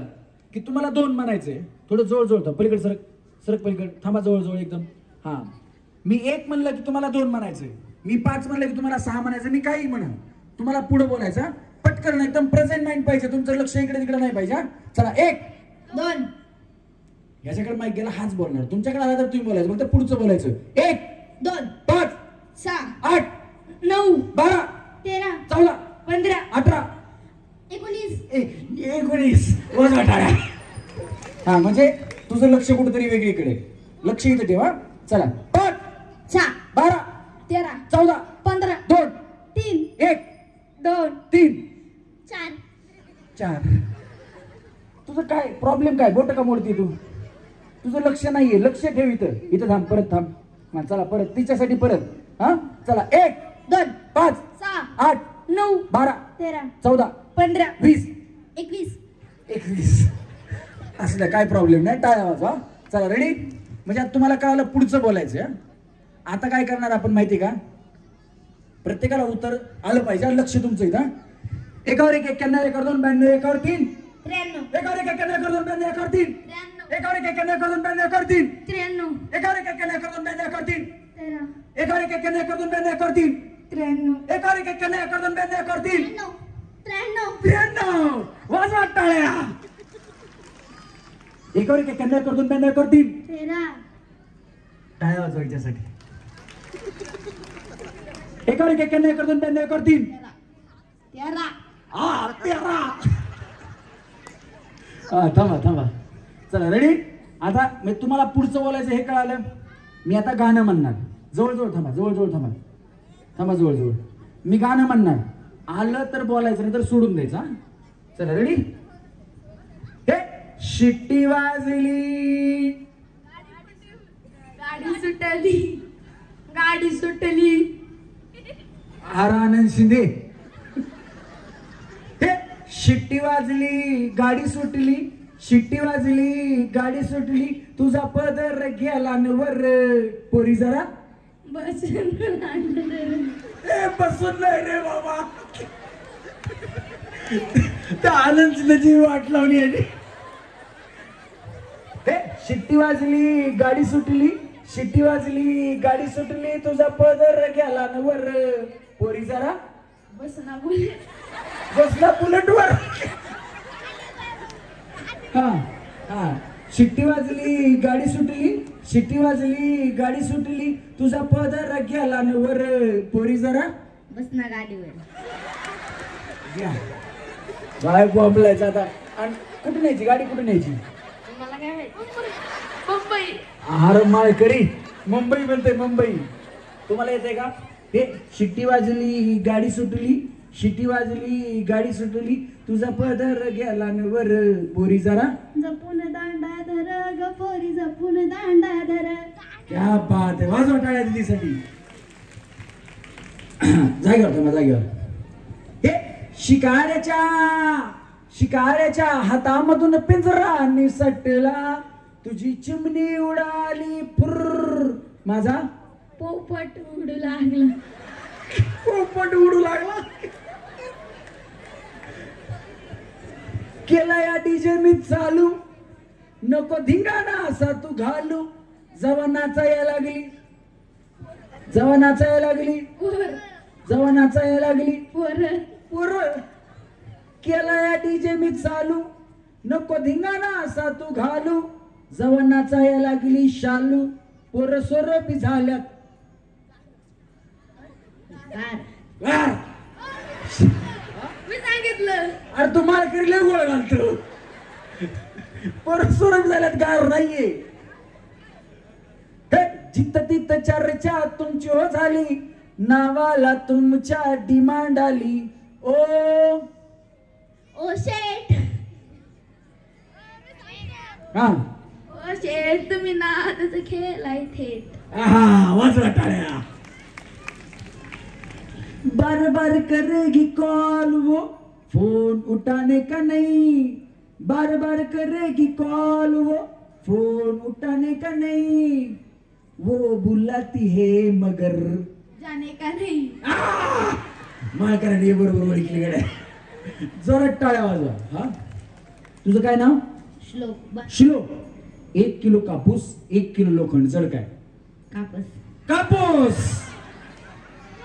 की तुम्हाला 2 म्हणायचे. थोडं जवळ जवळ पलीकडे सरक सरक पलीकडे थांबा जवळ जवळ एकदम. हा मी 1 म्हणलं की तुम्हाला 2 म्हणायचे. मी 5 म्हणलं की तुम्हाला 6 म्हणायचं. मी काही म्हणा तुम्हाला पुढे बोलायचं. पटकन एकदम प्रेझेंट माइंड पाहिजे. तुमचं लक्ष इकडे तिकडे नाही पाहिजे. चला 1 2 याच्याकडे माईक गेला हाच बोलणार. तुमच्याकडे आला तर तुम्ही बोलायचं, फक्त पुढचं बोलायचं. 1 2 5 6 8 9 12 13 14 15 18 19 वाजवा टाळ्या. हा म्हणजे तुझं लक्ष कुठेतरी वेगळीकडे. लक्ष इथं ठेवा. चला 5 6 12 13 14 15 2 3 1 2 3 4 4 तुझं काय प्रॉब्लेम काय? बोट का मोडती तू? तुझं लक्ष नाहीये. लक्ष ठेव इथं. इथं थांब. परत थांब. हा चला परत तिच्यासाठी परत. हा चला 1 2 5 6 8 9 12 13 14 15 20 21 असलं काय प्रॉब्लेम नाही. टाळ्या वाजवा. चला रेडी. म्हणजे आता तुम्हाला कळालं पुढचं बोलायचं. आता काय करणार आपण माहिती का? प्रत्येकाला उत्तर आलं पाहिजे. लक्ष तुमचं इथं. 1 1 91 1 2 92 1 3 93 1 1 91 1 2 92 1 3 1 1 91 1 2 92 1 3 93 1 1 91 1 2 92 1 3 13 1 1 91 1 2 92 1 3 93 1 1 91 1 2 92 1 3 93 वाजवा टाळ्या. एकावर एक कन्या कर 2 कन्या कर 3 टाळ्या वाजवायच्यासाठी. एकावर एक कन्या कर 2 कन्या कर 3 13. थांबा चला रेडी. आता मी तुम्हाला पुढचं बोलायचं हे कळालं. मी आता गाणं म्हणणार. जवळ थांबा जवळ. मी गाणं म्हणणार. आलं तर बोलायचं नाही तर सोडून द्यायचं. हा चला रेडी. हे शिट्टी वाजली गाडी सुटली आनंद शिंदे. हे शिट्टी वाजली गाडी सुटली. शिट्टी वाजली गाडी सुटली तुझा पदर गेला न वर. पोरी जरा बसून नाही रे बाबा. त्या आनंदची वाट लावली आहे. शिट्टी वाजली गाडी सुटली. शिट्टी वाजली गाडी सुटली तुझा पदर गेला न वर. पोरी जरा बसला बुलेट वर. हा शिट्टी वाजली गाडी सुटली. शिट्टी वाजली गाडी सुटली तुझा पदर गेला न वर. पोरी जरा बसना गाडीवर. काय बॉम्बलायचं आता. आणि कुठे न्यायची गाडी कुठे न्यायची. मला काय मुंबई. अरे माळकरी मुंबई म्हणते मुंबई. तुम्हाला येते का. हे शिट्टी वाजली गाडी सुटली. शिट्टी वाजली गाडी सुटली तुझा पदर गेला न वर. पोरी जरा जपून दांडा धर ग पोरी जपून दांडा धर. क्या बात आहे. वाजवा टाळ्या दिदीसाठी. जागेवर. हे शिकाऱ्याच्या हातामधून पिंजरा निसटला तुझी चिमणी उडाली फुर्र. माझा पोपट उडू लागला. केला या डीजे मी चालू नको धिंगाणा असा तू घालू. जवा नाचाया लागली पोर. केला या डीजे मी चालू नको धिंगाणा असा तू घालू. जवा नाचाया लागली शालू पोर सोरपी झाल्यात. मी सांगितलं. अरे तू माळकरी लय गोळ घालतो. परत सोरप झाल्यात गार नाहीये. जिथं तिथं चर्चा तुमची हो झाली. नावाला तुमच्या डिमांड आली. ओ शेठ. ओ शेठ तुम्ही नादाचं खेळाय थेट. वाजवा टाळ्या. बार करेगी कॉल वो फोन उठाने का नहीं. बार करेगी कॉल वो फोन उठाने का नहीं. वो बुलाती है मगर जाने का नहीं. माळकरांनी बरोबर ओळखली गड्या. जोरात टाळ्या वाजवा. हा तुझं काय नाव. श्लोक. 1 किलो कापूस 1 किलो लोखंड जड काय. कापूस.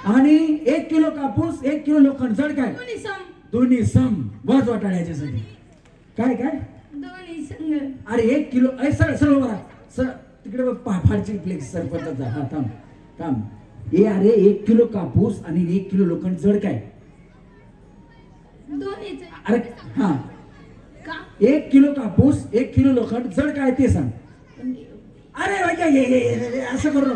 आणि 1 किलो कापूस 1 किलो लोखंड जड काय. दोन्ही सम. वाजवा टाळ्याच्यासाठी. काय दोन्ही संग. अरे 1 किलो सरळ बरा सर तिकडे फाडची फ्लेक्स सरपंचा. हा थांब. हे अरे 1 किलो कापूस आणि 1 किलो लोखंड जड काय. अरे हा 1 किलो कापूस 1 किलो लोखंड जड काय ते सांग. अरे असं करू.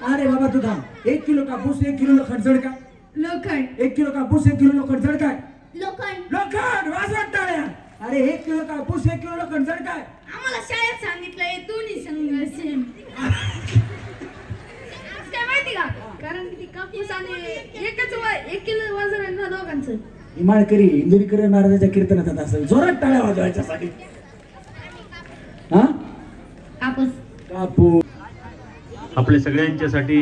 अरे बाबा तू थांब. 1 किलो कापूस 1 किलो लोखंड जड काय. लोखंड. 1 किलो कापूस 1 किलो लोखंड जड काय. लोखंड. वाजवा टाळ्या. अरे 1 किलो कापूस 1 किलो लोखंड जड काय. आम्हाला शाळेत सांगितलंय दोन्ही संघ सेम. काय माहिती का. कारण की कापूस आणि एकच 1 किलो वजन आहे ना दोघांचं. माळकरी इंदुरीकर महाराजांच्या कीर्तनात असेल. जोरात टाळ्या वाजवायच्यासाठी. कापूस. आपल्या सगळ्यांच्यासाठी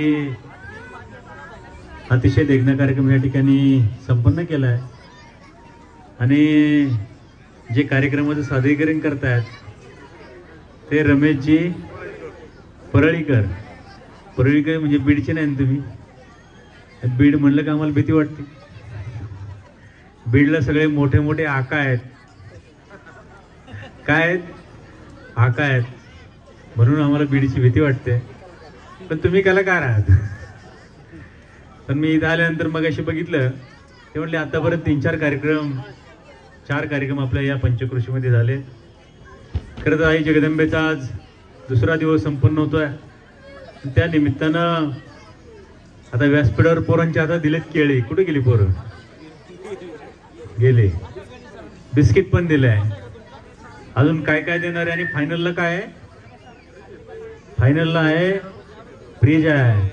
अतिशय देखणा कार्यक्रम या ठिकाणी संपन्न केला आहे. आणि जे कार्यक्रमाचं सादरीकरण करतायत ते रमेशजी परळीकर म्हणजे बीडचे नाही तुम्ही. बीड म्हणलं का आम्हाला भीती वाटते. बीडला सगळे मोठे मोठे आका आहेत. काय आहेत? आका आहेत, म्हणून आम्हाला बीडची भीती वाटते. पण तुम्ही कलाकार आहात. पण मी इथं आल्यानंतर मग अशी बघितलं, ते म्हटले आतापर्यंत 4 कार्यक्रम आपल्या या पंचक्रोशीमध्ये झाले. खरं तर आई जगदंबेचा आज दुसरा दिवस संपन्न होतोय. त्या निमित्तानं आता व्यासपीठावर पोरांच्या हातात दिलेत केळी. कुठे गेली पोरं? गेले. बिस्किट पण दिलंय. अजून काय काय देणार आहे? आणि फायनलला काय आहे? फायनलला आहे फ्रीज आहे,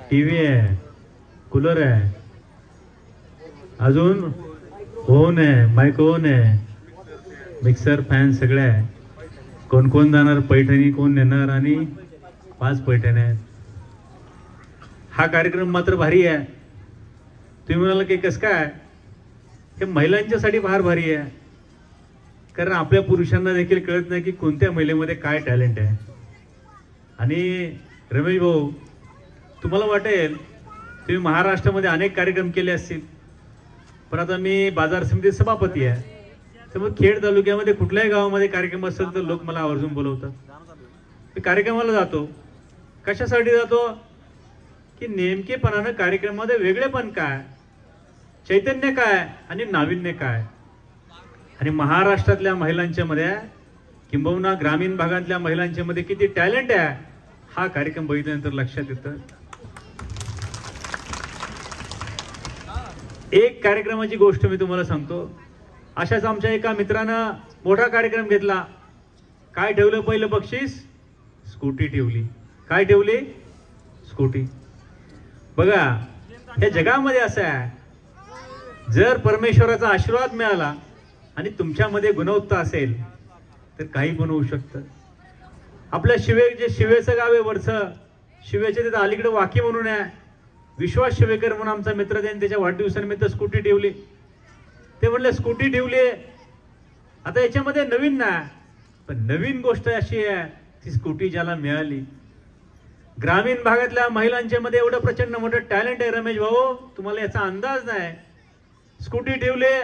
टीव्ही आहे, कूलर आहे, अजून ओव्हन आहे, मायक्रो ओव्हन आहे, मिक्सर, फॅन सगळे आहे. कोण कोण जाणार? पैठणी कोण नेणार? आणि 5 पैठणी आहेत. हा कार्यक्रम मात्र भारी आहे. तुम्ही म्हणाल की कसं काय? हे महिलांच्यासाठी फार भारी आहे. कारण आपल्या पुरुषांना देखील कळत नाही की कोणत्या महिलेमध्ये काय टॅलेंट आहे. आणि रमेश भाऊ, तुम्हाला वाटेल तुम्ही महाराष्ट्रामध्ये अनेक कार्यक्रम केले असतील, पण आता मी बाजार समिती सभापती आहे. त्यामुळे खेड तालुक्यामध्ये कुठल्याही गावामध्ये कार्यक्रम असेल तर लोक मला आवर्जून बोलवतात. मी कार्यक्रमाला जातो. कशासाठी जातो? की नेमकेपणानं कार्यक्रमामध्ये वेगळेपण काय, चैतन्य काय आणि नाविन्य काय. आणि महाराष्ट्रातल्या महिलांच्या मध्ये किंबहुना ग्रामीण भागातल्या महिलांच्या मध्ये किती टॅलेंट आहे हा कार्यक्रम बघितल्यानंतर लक्षात येतं. एक कार्यक्रमाची गोष्ट मी तुम्हाला सांगतो. अशाच आमच्या एका मित्रानं मोठा कार्यक्रम घेतला. काय ठेवलं? पहिलं बक्षीस स्कूटी ठेवली. काय ठेवली? स्कूटी. बघा, या जगामध्ये असं आहे, जर परमेश्वराचा आशीर्वाद मिळाला आणि तुमच्यामध्ये गुणवत्ता असेल तर काही पण होऊ शकतं. आपल्या शिवेचं गाव आहे वरचं, शिवेच्या तिथं अलीकडे वाकी म्हणून आहे. विश्वास शिवेकर म्हणून आमचा मित्र, त्यांनी त्याच्या वाढदिवसानिमित्त स्कूटी ठेवली. ते म्हणले स्कूटी ठेवली. आता याच्यामध्ये नवीन ना, पण नवीन गोष्ट अशी आहे ती स्कूटी ज्याला मिळाली. ग्रामीण भागातल्या महिलांच्या मध्ये एवढं प्रचंड मोठं टॅलेंट आहे रमेश भाऊ, तुम्हाला याचा अंदाज नाही. स्कूटी ठेवले.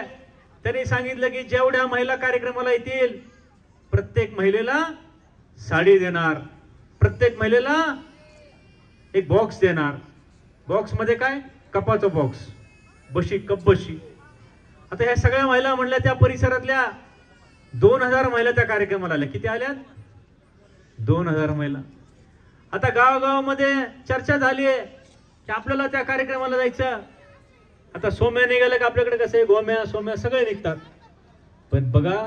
त्यांनी सांगितलं की जेवढ्या महिला कार्यक्रमाला येतील प्रत्येक महिलेला साडी देणार, प्रत्येक महिलेला एक बॉक्स देणार. बॉक्स मध्ये काय? कपाचा बॉक्स, बशी, कप बशी. आता ह्या सगळ्या महिला म्हणल्या, त्या परिसरातल्या 2000 महिला त्या कार्यक्रमाला आल्या. किती आल्यात? 2000 महिला. आता गावागावामध्ये चर्चा झाली आहे की आपल्याला त्या कार्यक्रमाला जायचं. आता सोम्या निघालं की आपल्याकडे कसं आहे, गोम्या, सोम्या सगळे निघतात. पण बघा,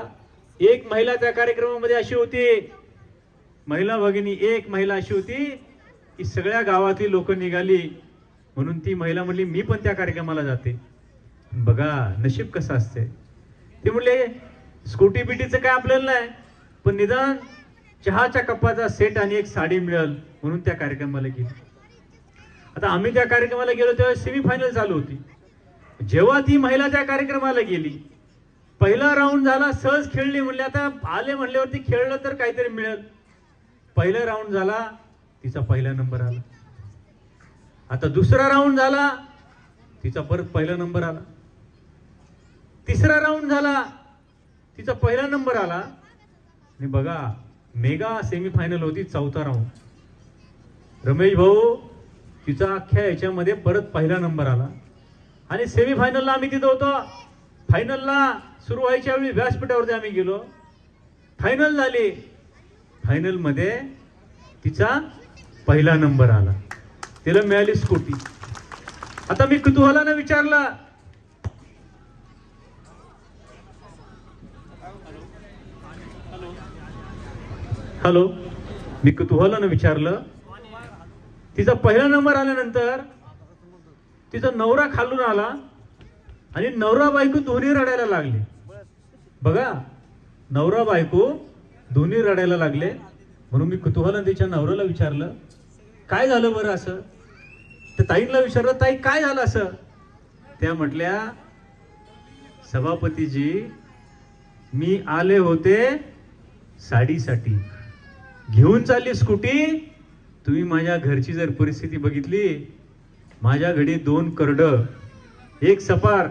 एक महिला त्या कार्यक्रमामध्ये अशी होती, महिला भगिनी, एक महिला अशी होती की सगळ्या गावातली लोक निघाली म्हणून ती महिला म्हणली मी पण त्या कार्यक्रमाला जाते. बघा नशीब कसं असते. ते म्हणले स्कूटी बिटीचं काय आपल्याला नाही, पण निदान चहाच्या कपाचा सेट आणि एक साडी मिळेल म्हणून त्या कार्यक्रमाला गेली. आता आम्ही त्या कार्यक्रमाला गेलो तेव्हा सेमीफायनल चालू होती. जेव्हा ती महिला त्या कार्यक्रमाला गेली, पहिला राऊंड झाला, सहज खेळली. म्हणले आता आले म्हणल्यावरती खेळलं तर काहीतरी मिळेल. पहिला राऊंड झाला, तिचा पहिला नंबर आला. आता दुसरा राऊंड झाला, तिचा परत पहिला नंबर आला. तिसरा राऊंड झाला, तिचा पहिला नंबर आला. आणि बघा, मेगा सेमीफायनल होती, चौथा राऊंड. रमेश भाऊ, तिचा अख्ख्या याच्यामध्ये परत पहिला नंबर आला. आणि सेमीफायनलला आम्ही तिथं होतो. फायनलला सुरू व्हायच्या वेळी व्यासपीठावरती आम्ही गेलो. फायनल झाली. फायनल मध्ये तिचा पहिला नंबर आला, तिला मिळाली स्कूटी. आता मी कुतूहलानं विचारलं, हॅलो, मी कुतूहलानं विचारलं, तिचा पहिला नंबर आल्यानंतर तिचा नवरा खालून आला आणि नवरा बायको दोन्ही रडायला लागले. बघा, नवरा बायको दोन्ही रडायला लागले. म्हणून मी कुतूहलानं तिच्या नवऱ्याला विचारलं काय झालं बरं असं. तर ताईंना विचारलं, ताई काय झालं असं. त्या म्हटल्या, सभापतीजी मी आले होते साडीसाठी, घेऊन चालली स्कूटी. तुम्ही माझ्या घरची जर परिस्थिती बघितली, माझ्या घरी 2 करड, 1 सफार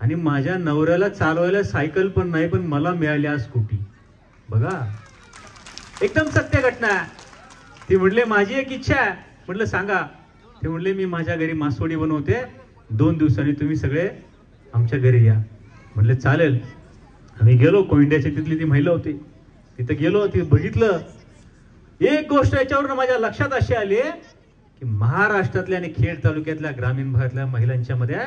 आणि माझ्या नवऱ्याला चालवायला सायकल पण नाही, पण मला मिळाली आज स्कूटी. बघा, एकदम सत्य घटना. ती म्हटले माझी एक इच्छा आहे. म्हटलं सांगा. ते म्हटले मी माझ्या घरी मासवडी बनवते, 2 दिवसांनी तुम्ही सगळे आमच्या घरी या. म्हटले चालेल. आम्ही गेलो. कोंड्याची तिथली ती महिला होती, तिथं गेलो. ती बघितलं. एक गोष्ट याच्यावरून माझ्या लक्षात अशी आली की महाराष्ट्रातल्या आणि खेड तालुक्यातल्या ग्रामीण भागातल्या महिलांच्या मध्ये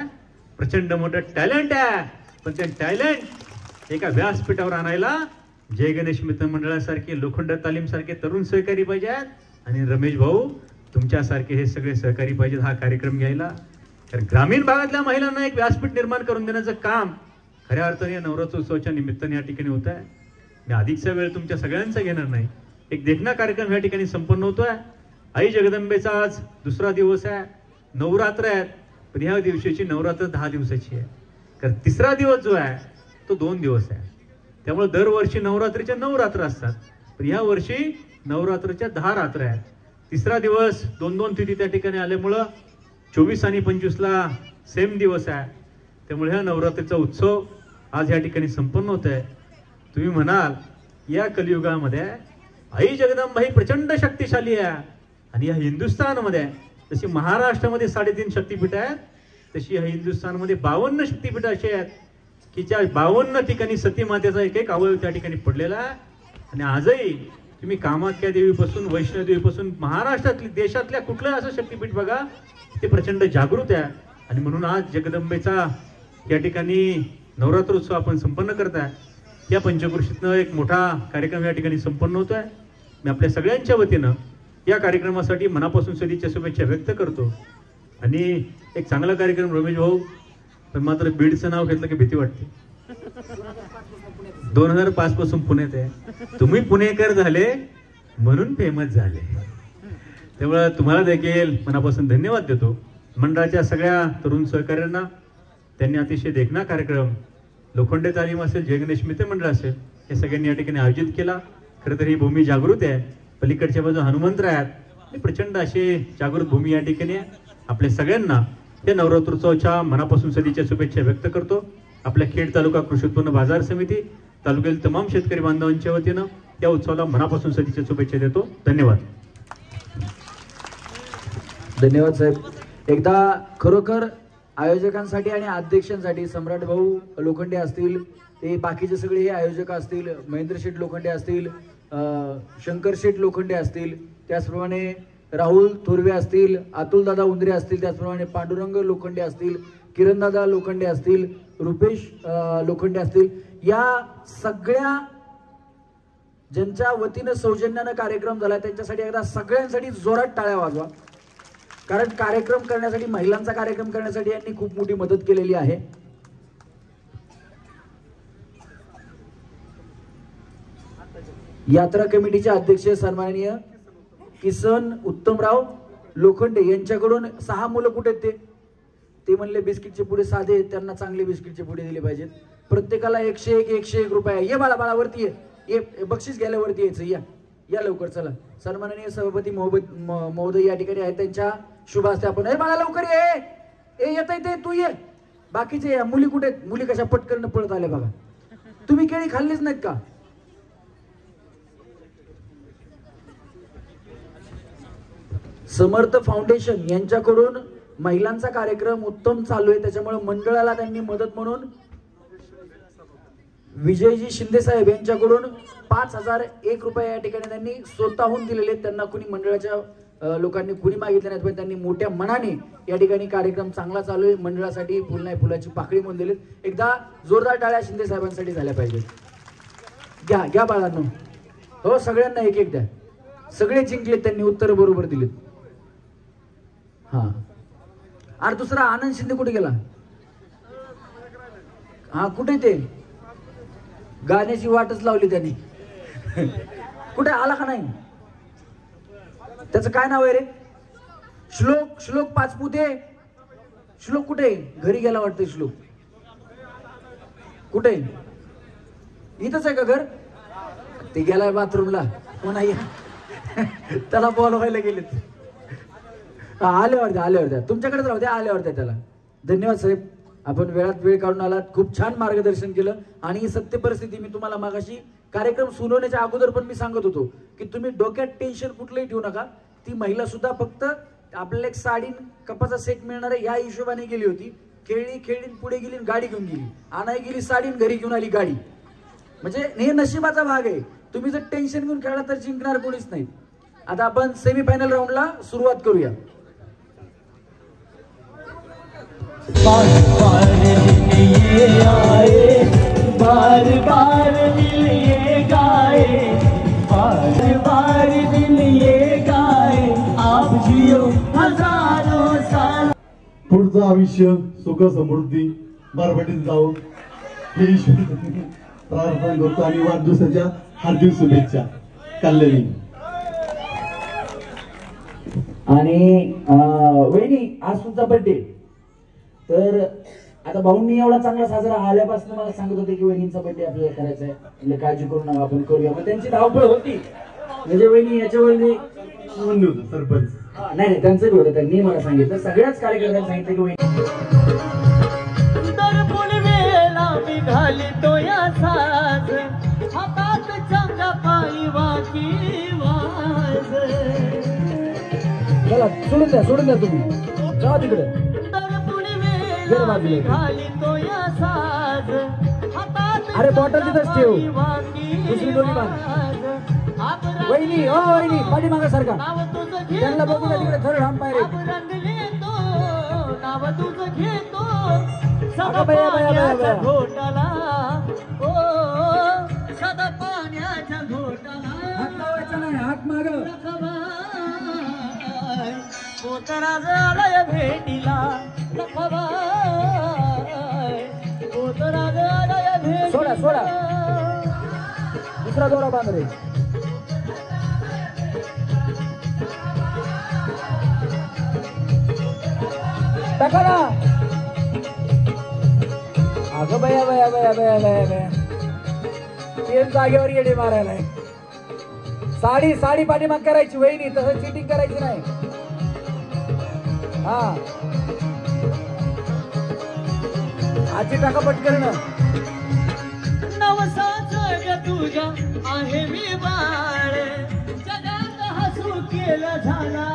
प्रचंड मोठं टॅलेंट आहे. पण ते टॅलेंट एका व्यासपीठावर आणायला जय गणेश मित्र मंडळासारखे, लोखंड तालीम सारखे तरुण सहकारी पाहिजेत, आणि रमेश भाऊ तुमच्यासारखे हे सगळे सहकारी पाहिजेत हा कार्यक्रम घ्यायला. तर ग्रामीण भागातल्या महिलांना एक व्यासपीठ निर्माण करून देण्याचं काम खऱ्या अर्थाने नवरात्रोत्सवाच्या निमित्ताने या ठिकाणी होत आहे. मी अधिकचा वेळ तुमच्या सगळ्यांचा घेणार नाही. एक देखणा कार्यक्रम या ठिकाणी संपन्न होतोय. आई जगदंबेचा आज दुसरा दिवस आहे. नवरात्र आहेत, पण ह्या दिवशीची नवरात्र 10 दिवसाची आहे. कारण तिसरा दिवस जो आहे तो 2 दिवस आहे. त्यामुळे दरवर्षी नवरात्रीच्या 9 रात्र असतात, पण ह्या वर्षी नवरात्रच्या 10 रात्र आहेत. तिसरा दिवस 2-2 तिथी त्या ठिकाणी आल्यामुळं 24 आणि 25ला सेम दिवस आहे. त्यामुळे ह्या नवरात्रीचा उत्सव आज या ठिकाणी संपन्न होत आहे. तुम्ही म्हणाल या कलियुगामध्ये आई जगदंबा ही प्रचंड शक्तिशाली आहे, आणि या हिंदुस्थानमध्ये जशी महाराष्ट्रामध्ये 3.5 शक्तिपीठ आहेत, तशी या हिंदुस्थानमध्ये 52 शक्तिपीठ असे आहेत की ज्या 52 ठिकाणी सती मातेचा एक अवयव त्या ठिकाणी पडलेला आहे. आणि आजही तुम्ही कामाख्या देवीपासून वैष्णव देवीपासून महाराष्ट्रातल्या देशातल्या कुठलं असं शक्तिपीठ बघा, ते प्रचंड जागृत आहे. आणि म्हणून आज जगदंबेचा या ठिकाणी नवरात्रोत्सव आपण संपन्न करताय. या पंचक्रोशीतनं एक मोठा कार्यक्रम या ठिकाणी संपन्न होतोय. मी आपल्या सगळ्यांच्या वतीनं या कार्यक्रमासाठी मनापासून सदिच्छा शुभेच्छा व्यक्त करतो. आणि एक चांगला कार्यक्रम रमेश भाऊ, पण मात्र बीडचं नाव घेतलं की भीती वाटते. 2005 पासून पुण्यात आहे. तुम्ही पुणेकर झाले म्हणून फेमस झाले, त्यामुळे तुम्हाला देखील मनापासून धन्यवाद देतो. मंडळाच्या सगळ्या तरुण सहकार्यांना त्यांनी अतिशय देखणा कार्यक्रम, लोखंडे तालीम असेल, जय गणेश मित्र मंडळ असेल, हे सगळ्यांनी या ठिकाणी आयोजित केला. खरं तर ही भूमी जागृत आहे. पलीकडच्या बाजू हनुमंतर आहेत, प्रचंड अशी जागृत भूमी या ठिकाणी आहे. आपल्या सगळ्यांना या नवरात्रोत्सवाच्या मनापासून सदिच्छा शुभेच्छा व्यक्त करतो. आपल्या खेड तालुका कृषी उत्पन्न बाजार समिती, तालुक्यातील तमाम शेतकरी बांधवांच्या वतीनं या उत्सवाला मनापासून सदिच्छा शुभेच्छा देतो. धन्यवाद. धन्यवाद साहेब. एकदा खरोखर आयोजकांसाठी आणि अध्यक्षांसाठी सम्राट भाऊ लोखंडे असतील, ते बाकीचे सगळे हे आयोजक असतील, महेंद्र शेठ लोखंडे असतील, शंकर शेठ लोखंडे असतील, त्याचप्रमाणे राहुल थोरवे असतील, अतुल दादा उंदरे असतील, त्याचप्रमाणे पांडुरंग लोखंडे असतील, किरण दादा लोखंडे असतील, रुपेश लोखंडे असतील, या सगळ्या ज्यांच्या वतीनं सौजन्यानं कार्यक्रम झाला त्यांच्यासाठी एकदा सगळ्यांसाठी जोरात टाळ्या वाजवा. कारण कार्यक्रम करण्यासाठी, महिलांचा कार्यक्रम करण्यासाठी यांनी खूप मोठी मदत केलेली आहे. यात्रा कमिटीचे अध्यक्ष सन्माननीय किसन उत्तमराव लोखंडे यांच्याकडून 6 मुलं कुठे आहेत ते म्हणले बिस्किटचे पुढे साधे, त्यांना चांगले बिस्किटचे पुढे दिले पाहिजेत. प्रत्येकाला 101 रुपया. ये बाळा बाळा वरती ये, बक्षीस घ्यायला वरती यायचं. या लवकर चला. सन्माननीय सभापती महोदय या ठिकाणी आहेत, त्यांच्या शुभ हस्ते आपण हे बाळा लवकर ये, येत ते तू ये. बाकीचे या मुली कुठे, मुली कशा पटकन पळत आल्या बघा. तुम्ही केळी खाल्लीच नाहीत का? समर्थ फाउंडेशन यांच्याकडून महिलांचा कार्यक्रम उत्तम चालू आहे, त्याच्यामुळे मंडळाला त्यांनी मदत म्हणून विजयजी शिंदे साहेब यांच्याकडून 5001 रुपये या ठिकाणी त्यांनी स्वतःहून दिलेले. त्यांना कुणी मंडळाच्या लोकांनी कुणी मागितले नाहीत, पण त्यांनी मोठ्या मनाने या ठिकाणी कार्यक्रम चांगला चालू आहे. मंडळासाठी फुल नाही फुलाची पाकळी म्हणून दिलीत. एकदा जोरदार टाळ्या शिंदे साहेबांसाठी झाल्या पाहिजेत. घ्या घ्या बाळांनो, हो सगळ्यांना एक एक द्या. सगळे जिंकलेत, त्यांनी उत्तर बरोबर दिलीत. हा, अरे दुसरा आनंद शिंदे कुठे गेला? हा कुठे ते गाण्याची वाटच लावली त्यांनी. कुठे आला का नाही? त्याचं काय नाव आहे रे? श्लोक पाचपुते. श्लोक कुठे? घरी गेला वाटतं. श्लोक कुठे? इथंच आहे का घर? ते गेलाय बाथरूमला. कोणा त्याला बोलवायला गेलेत. आल्यावर द्या तुमच्याकडेच राहू द्या, आल्यावर द्या त्याला. धन्यवाद साहेब. आपण वेळात वेळ काढून आलात, खूप छान मार्गदर्शन केलं. आणि ही सत्य परिस्थिती मी तुम्हाला मागाशी कार्यक्रम सुरू होण्याच्या अगोदर पण मी सांगत होतो की तुम्ही डोक्यात टेन्शन कुठलंही ठेवू नका. ती महिला सुद्धा फक्त आपल्याला एक साडी कपाचा सेट मिळणार आहे या हिशोबाने गेली होती. खेळली पुढे गेली, गाडी घेऊन गेली, आणाय गेली साडी, घरी घेऊन आली गाडी. म्हणजे हे नशिबाचा भाग आहे. तुम्ही जर टेन्शन घेऊन खेळला तर जिंकणार कोणीच नाही. आता आपण सेमीफायनल राऊंडला सुरुवात करूया. बार बार दिन ये आए, बार बार दिल ये गाए, बार बार दिन ये गाए, आप जियो हजारों साल. पुढचं आयुष्य सुख समृद्धी बरबटीत जाऊ ही प्रार्थना करतो आणि वाढदिवसाच्या हार्दिक शुभेच्छा. कल्याणी. आणि वहिनी आज तुमचा बर्थडे, तर आता भाऊंनी एवढा चांगला साजरा आल्यापासून मला सांगत होते की वहिनींचा बर्थडे आपल्याला करायचा आहे, म्हणजे काळजी करू नका आपण करूया. मग त्यांची धावपळ होती म्हणजे वहिनी याच्यावर म्हणलं होतं सरपंच. नाही त्यांचं बी होतं, त्यांनी मला सांगितलं, सगळ्याच कार्यकर्त्यांनी सांगितलं की वहिनी निघाली तो या साज, हातात चांगा पायी वाकी वाज. चला सोडून द्या तुम्ही, जा तिकडे. निघाली तो या साज, हातात अरे बॉटल तिथंच ठेव, दुसरी दोन्ही बांध. वहिनी ओ वहिनी पाठीमागा सारखा, त्यांना बघू द्या तिकडे थर्ड हम पायरे. नाव तुझं घेतो अगं बया घोटाला, ओ सदा पाण्याच्या घोटाला. हात लावायचा नाही, हात माग. पोतराज आलय भेटीला, पोतराज आलय भेटीला. सोडा दुसरा दोरा बांध रे. टाका ना. अगं बया तेच जागेवर येडे मारायला. साडी पाठीमाग करायची वहिनी, तसं चिटिंग करायची नाही. हा आजी टाका पटकन. नवसाच तुझ्या आहे मी बाळ, जगात हसू केलं झाला.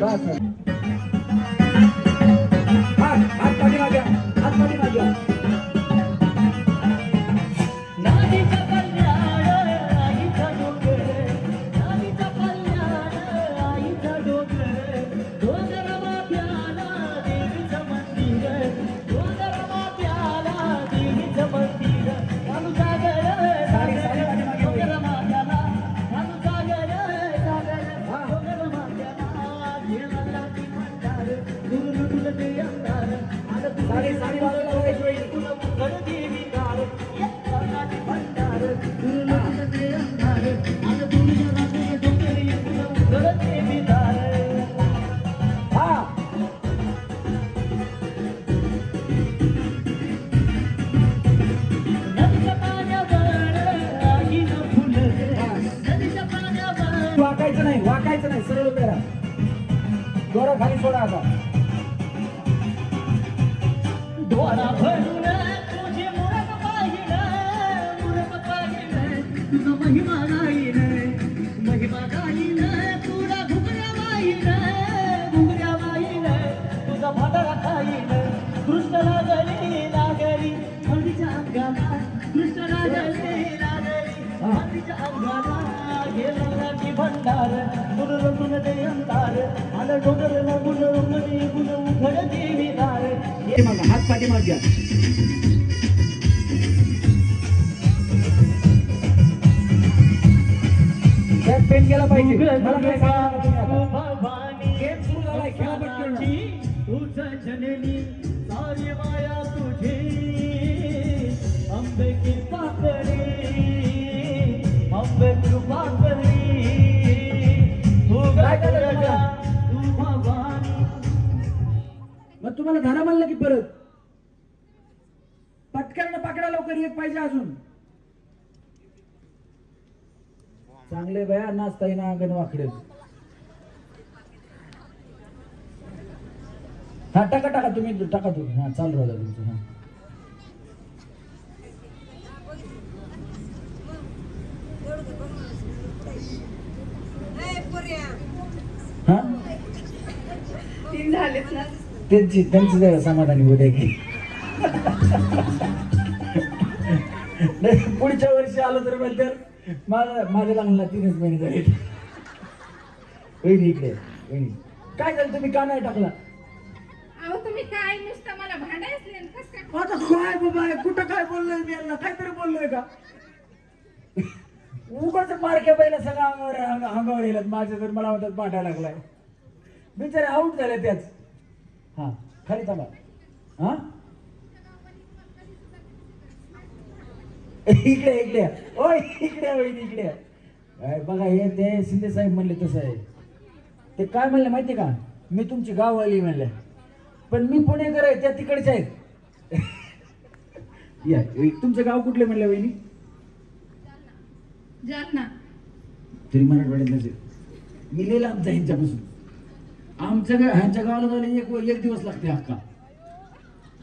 बस हात पाठीमागे, हात पाठीमागे. नादीच्या कल्याण आईचा डोंगर, नादीच्या कल्याण आईचा डोंगर, डोंगर माथ्याला देवीचं मंदिर, डोंगर माथ्याला देवीचं मंदिर. चालू सागर डोंगर माथ्याला, चालू सागर डोंगर माथ्याला, घेरला ती भंडार, गुरु तुझे अंधार. साडी बाजूला लावायची वहिनी. देवी दार येतानाची भंडार, गुरु तुझे अंधार, आणि तुझ्या रात्री डोंगरी तुला देवी दार. नदीच्या पाण्यावर आईनं फुलं, नदीच्या पाण्यावर. वाकायचं नाही, सरळ उभे राहा. दोरा खाली सोडा आता. डोळा भरून तुझे मुरत पाहिलं, तुझा महिमा गाईन, तुला घुगऱ्या वाईन, तुझा भांडारा खाईन. कृष्ण लागली हळदीच्या अंगाला, कृष्ण लागली हळदीच्या अंगाला. गेला ती भंडार, गुरु ते अंधार, आलं डोंगर गुण उघड देवी दार. हात पाठीमाग घ्या. त्यात पेन गेला पाहिजे. मला काय तुझ जननी सारी माया तुझी, अंबे कृपा करी, अंबे कृपा करी. तू भवानी. मग तुम्हाला धारा म्हणलं की परत पटकन पकडा लवकर, एक पाहिजे अजून. चांगले बया नाचताय ना अंगण वाकडे. हा टाका टाका तुम्ही टाका तुम्ही हा चालू राहू द्या तुमचं हा हा त्यांची जरा समाधानी होते की पुढच्या वर्षी आलो तर म्हणतात माझ्या लग्नाला 3च महिने झाले. वहिनी इकडे वहिनी काय झालं तुम्ही का नाही टाकला? अहो तुम्ही काय नुसतं मला भांडायचं कसं आता काय बाबा कुठं काय बोललोय मी यांना काहीतरी बोललोय का? उगाच मारक्या पहिला सगळं अंगावर येतात माझ्या तर मला म्हणतात भांडायला लागलाय. बिचारे आऊट झाले त्याच. हा खाली थांबा. हा इकडे इकडे ओय इकडे वहिनी इकडे बघा हे ते शिंदे साहेब म्हणले तसं आहे. ते काय म्हणले माहितीये का मी तुमची गाववाली म्हणले पण मी पुणेकर आहे त्या तिकडचे आहेत. या तुमचं गाव कुठले म्हणलं वहिनी? जालना. तरी मराठवाड्यात नसेल. मी लिहिलं आमचा ह्यांच्यापासून ह्यांच्या गावाला जायला एक दिवस लागते अक्का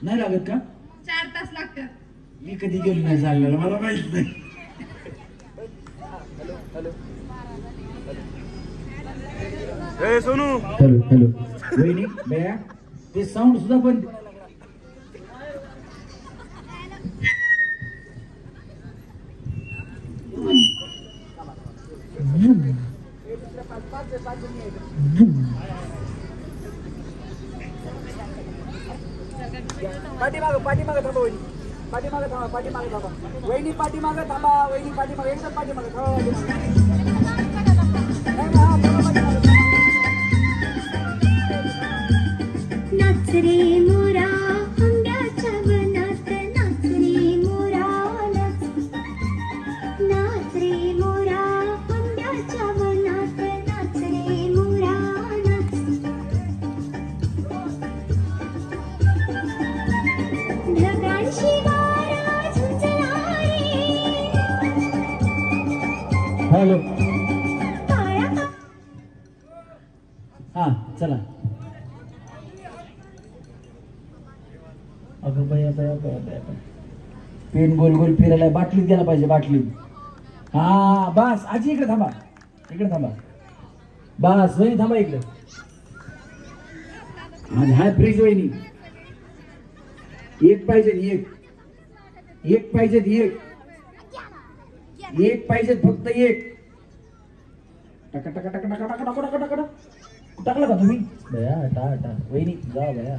नाही लागत का? 4 तास लागतात. मी कधी गेलो नाही चाललेलं मला माहित नाही. सोनू हॅलो हॅलो वहिनी बया ते साऊंड सुद्धा पण पाठीमागं थांबा वहिनी पाठीमागं थांबा वहिनी पाठीमागं थांबा वहिनी पाठीमागं एकदम पाठीमागं नाच रे मोरा हुंड्याच्या वनात नाच रे मोरा नाच रे मोरा हुंड्याच्या वनात नाच रे मोरा ढगांशी वारा झुंजला रे. हॅलो हा चला. अगं बया पेन गोल गोल फिरायला बाटलीत गेला पाहिजे बाटलीत. हा बस आजी इकडे थांबा बस वहिनी थांबा इकडे. आज हाय फ्रीज वहिनी एक पाहिजे एक पाहिजे फक्त एक. टाका टाका टाका टाका टाका टाका टाका टाका टाकला का तुम्ही? बया हटा वहिनी जा बया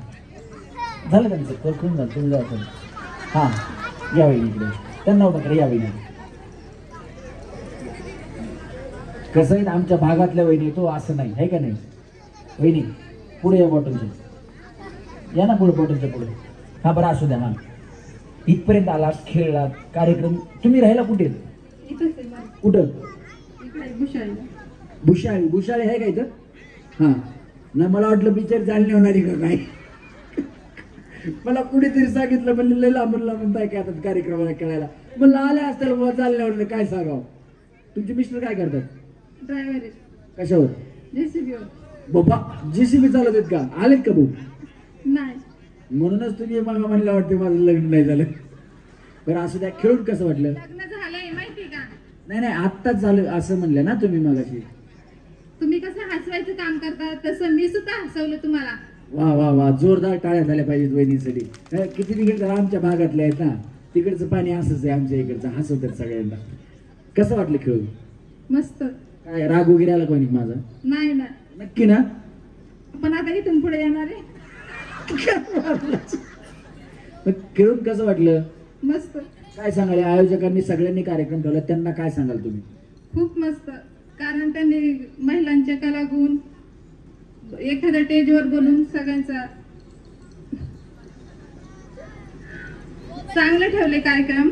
झालं त्यांचं करून झालं तुम्ही जाऊ. हा या वहिनी इकडे त्यांना उठा या वहिनी. कसं आहे आमच्या भागातल्या वहिनी तो असं नाही आहे का नाही वहिनी? पुढे या बॉटलच्या या ना पुढे बॉटलच्या पुढे. हा बरं असू द्या. हा इथपर्यंत आलात खेळलात कार्यक्रम. तुम्ही राहायला कुठे? कुठं? भुशाळी आहे का इथं? हा ना मला वाटलं बिचार चालणे होणारी का काय. मला कुणीतरी सांगितलं म्हणलं लय लांबून जाय काय आता कार्यक्रमाला खेळायला म्हणलं आल्या असताना मला चालण्यावर काय सांगावं. तुमचे मिस्टर काय करतात? ड्रायव्हर. कशावर? जेसीबीवर. बाबा जेसीबी चालवत आहेत का? आलेत का भाऊ? नाही. म्हणूनच तुम्ही मला म्हणलं वाटतं माझं लग्न नाही झालं. बरं असं त्या खेळून कसं वाटलं? लग्न झालंय माहिती का? नाही आत्ताच झालं असं म्हणलं ना तुम्ही मगाशी. तुम्ही कसं हसवायचं काम करता तसं मी सुद्धा हसवलं तुम्हाला. वा वा वा जोरदार टाळ्या झाल्या पाहिजेत वहिनीसाठी. किती तिकडे आमच्या भागातले आहेत ना तिकडचं पाणी असंच आहे आमच्या इकडचं हसवतात सगळ्यांना. कसं वाटलं खेळून? मस्त. काय राग वगैरे आला कोणी माझा? नाही ना. नक्की ना? पण आता इथून पुढे येणार आहे. खेळून कसं वाटलं? मस्त. काय सांगाल आयोजकांनी सगळ्यांनी कार्यक्रम ठेवला त्यांना काय सांगाल तुम्ही? खूप मस्त. कारण त्यांनी महिलांचे कलागुण एखाद्या स्टेजवर बोलून सगळ्यांचा चांगलं ठेवले कार्यक्रम.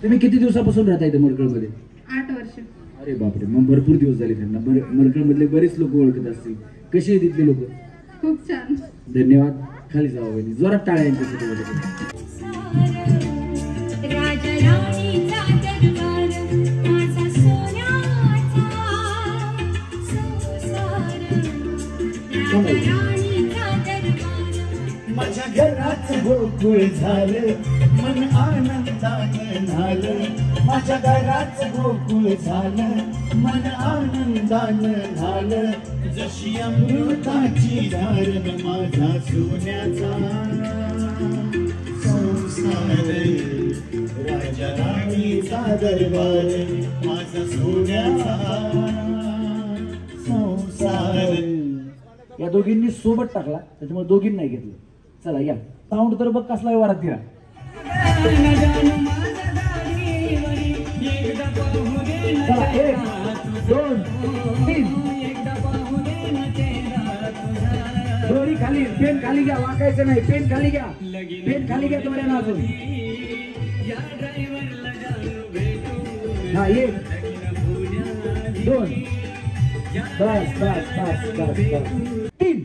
तुम्ही किती दिवसापासून राहता इथे मरकळमध्ये? 8 वर्ष. अरे बापरे मग भरपूर दिवस झाले त्यांना. मरकळमधले बरेच लोक ओळखत असतील. कशी आहे तिथले लोक? खूप छान. धन्यवाद. खाली जावं वहिनी जोरात टाळ्या यांच्यासाठी. राजा राणीचा दरबार गोकुळ झालं, मन आनंदानं झालं. माझ्या घराचं गोकुळ झालं, मन आनंदानं झालं. जशी अमृताची धारण माझा सोन्याचा संसार, राजा राणीचा दरबार माझा सोन्याचा संसार. या दोघींनी सोबत टाकला, त्याच्यामुळे दोघींनी नाही घेतलं. चला या, साऊंड तर बघ कसला व्यवहारात दिला. चला 1 2 3. दोरी खाली, पेन खाली घ्या, वाकायचं नाही. पेन खाली घ्या, पेन खाली घ्या दोऱ्यानं अजून. हा 1 2 बस बस बस बस बस. 3.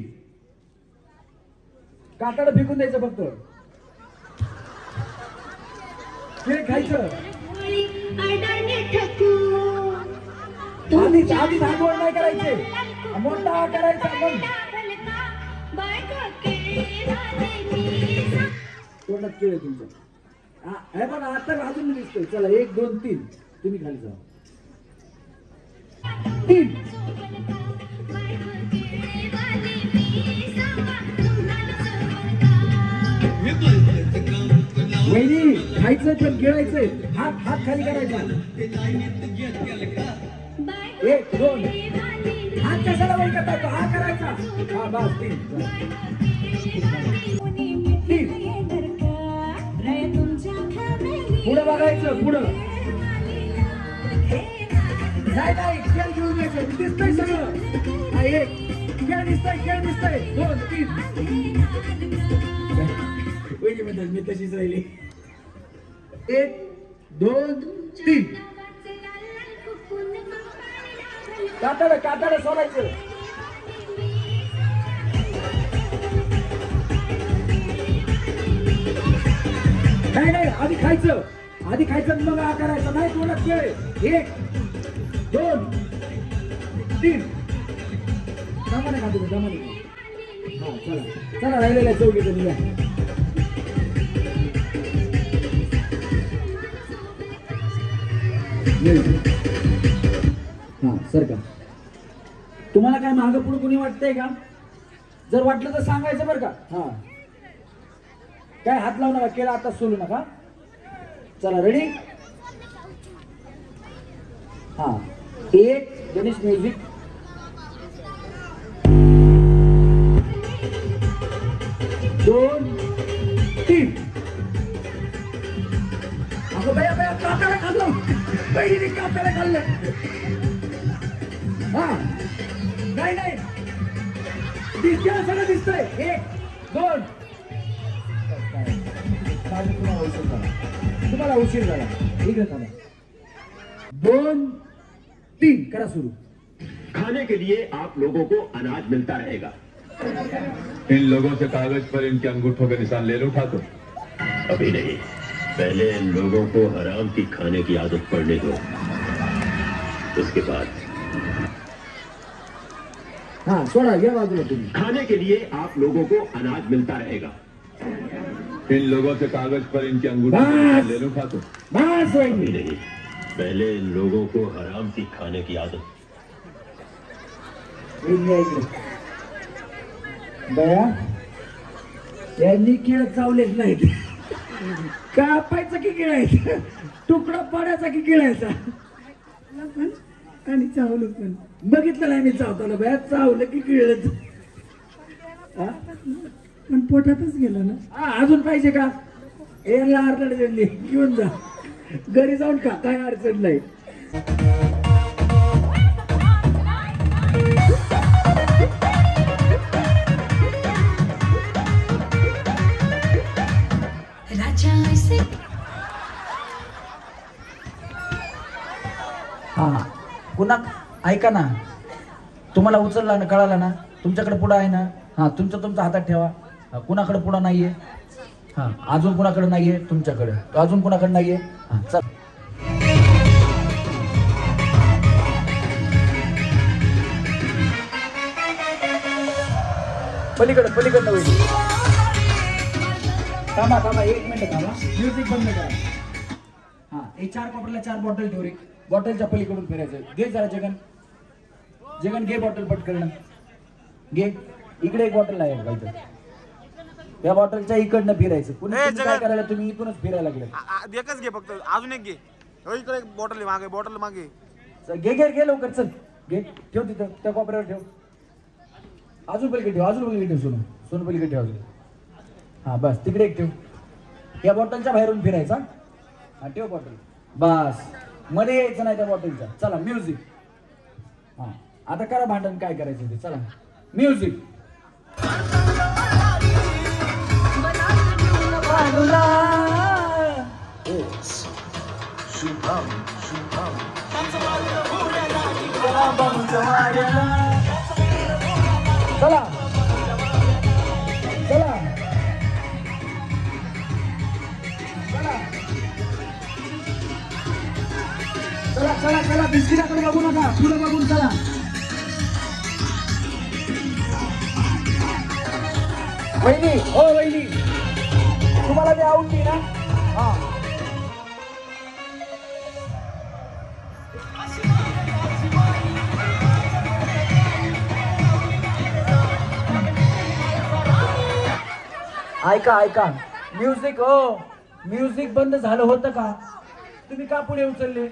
कातड फेकून द्यायचं फक्त. ते खायचं. आधी भांडवल नाही करायचे, मोठा करायचा. मग तोंडात केळ तुमचं. हे बघा आता अजून दिसतोय. चला 1 2 3. तुम्ही खाली जा. 3. वहिनी खायचं पण गिळायचंय. हात हात खाली करायचा. 1 2. हात कशाला वर करता, हा करायचा. हा बस 3. पुढं बघायचं, पुढं नाही नाही. खेळ घेऊन यायचं, दिसतंय सगळं. हा 1 खेळ दिसतंय, खेळ दिसतंय. 2 3. वहिनी म्हणतात मी तशीच राहिली. 1 2 3. कातड सोडायचं. नाही नाही, आधी खायचं, आधी खायचं मग हा करायचं. नाही तोंडात खेळ. 1 2 3. दमाने खा तुम्ही, दमाने खा. हा चला चला, राहिलेल्या चौकीचं निघा. हा सर का तुम्हाला काय मागं पुढे कोणी वाटतंय का? जर वाटलं तर सांगायचं बरं का. हा काय हात लावू नका, केला आता सोलू नका. चला रेडी. हा 1 गणेश म्युझिक. 2 3. अगं बया बया, कातडा खाल्लं. बहिणीने कातडा खाल्लं. हा नाही नाही, दिसतंय सगळं दिसतंय. 1 2. तुम्हाला उशीर झाला. इकडे थांबा. 2 3 करा सुरू. खाने के लिए आप लोगों को अनाज मिलता रहेगा. इन लोगों से कागज पर इनके अंगूठों के निशान ले लो ठाकुर. अभी नहीं, पहले इन लोगों को हराम की खाने की आदत पड़ने दो, उसके बाद. हाँ सोडा घ्या बाजूला तुम्ही. खाने के लिए आप लोगों को अनाज मिलता रहेगा. इन लोगों से कागज पर इनके अंगूठों के निशान ले लो ठाकुर. बस अभी नहीं, पहले इन लोगों को हराम की खाने की आदत. बया यांनी केळ चावलेच नाहीत. कापायचं की गिळायचं, तुकडा पाडायचा की गिळायचा. आणि चावलं पण बघितलं नाही मी चावताना. बया चावलं की गिळलं. पण पोटातच गेलं ना. हा अजून पाहिजे का? याला अडचण घेऊन जा घरी जाऊन का, काय अडचण नाही. हा पुन्हा ऐका ना, तुम्हाला उचलला ना, कळाला ना. तुमच्याकडे पुढं आहे ना. हा तुमच्या हातात ठेवा. कुणाकडे पुढं नाहीये. हा अजून कुणाकडे नाहीये. तुमच्याकडे अजून कुणाकडे नाहीये. हा चल पलीकडे पलीकडनं होईल. थांबा 1 मिनिट थांबा. म्युझिक बंद करा. हा हे 4 कॉपरला 4 बॉटल ठेव रे. बॉटलच्या पलीकडून फिरायचं. घे जरा जगन घे बॉटल पटकन घे. इकडे एक बॉटल आहे बाई. या बॉटलच्या इकडनं फिरायचं. काय करायला तुम्ही इथूनच फिरायला लागले. एकच घे फक्त. अजून एक घे. इकडे एक बॉटल मागे. बॉटल मागे. घे लवकर चल. घे ठेव तिथं त्या कोपऱ्यावर ठेव. अजून पलीकडे ठेव. सोनू पलीकडे ठेव अजून. हा बस तिकडे एक ठेव. या बॉटलच्या बाहेरून फिरायचा. हा ठेव बॉटल. बस मध्ये यायचं नाही त्या बॉटलच्या. चला म्युझिक. हा आता करा भांडण काय करायचं ते. चला म्युझिक. चला बिस्किटाकडे बघू नका. पुढे बघून चला. वहिनी तुम्हाला मी आवडली ना. हा ऐका म्युझिक बंद झालं होतं का. तुम्ही का पुढे उचलले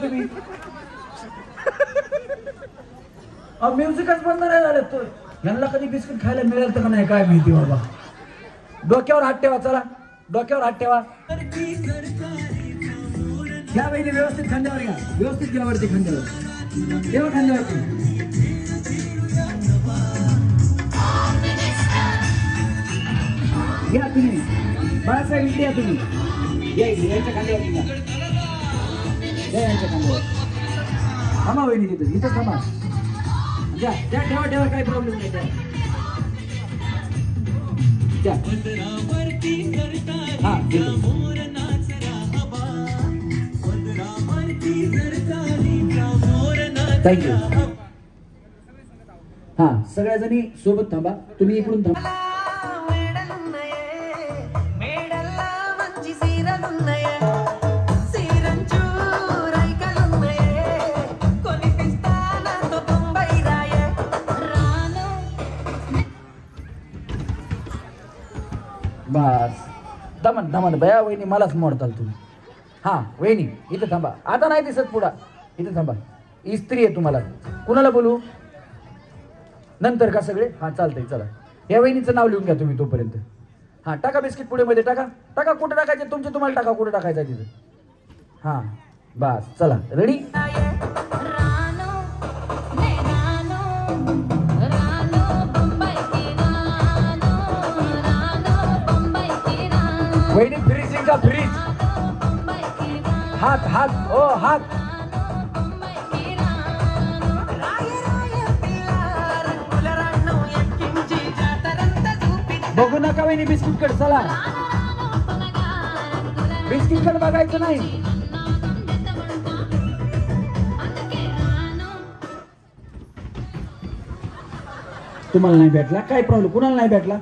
तुम्ही. म्युझिकच बंद नाही झालं. तर यांना कधी बिस्किट खायला मिळेल तर का नाही काय माहिती बाबा. डोक्यावर हात ठेवा. चला डोक्यावर हात ठेवा. घ्या वहिनी व्यवस्थित खांद्यावर घ्या. व्यवस्थित घ्या वरती खांद्यावर. ठेवा खांद्यावरती. घ्या तुम्ही बाळासाहेब इकडे या. तुम्ही यांच्या खांद्यावरती घ्या. यांच्या खांद्यावर थांबा वहिनी. इथं थांबा. द्या ठेवा काही प्रॉब्लेम नाही. द्या हा थँक्यू. हा सगळ्या जणी सोबत थांबा. तुम्ही इकडून थांबा. बस दमन बया वहिनी मलाच मोडताल तुम्ही. हा वहिनी इथं थांबा. आता नाही दिसत पुढा. इथं थांबा. इस्त्री आहे तुम्हाला. कुणाला बोलू नंतर का सगळे. हा चालतंय. चला या वहिनीचं नाव लिहून घ्या तुम्ही तोपर्यंत. हा टाका बिस्किट पुढे मध्ये टाका. कुठे टाकायचे तुमचे तुम्हाला टाका. कुठे टाकायचं तिथं. हा बस चला रेडी. वहिनी फ्रीजिंग का फ्रीज. हात ओ हात. बघू नका वहिनी बिस्किट कड. चला बिस्किट कड बघायचं नाही. तुम्हाला नाही भेटला काय प्रॉब्लेम. कुणाला नाही भेटला.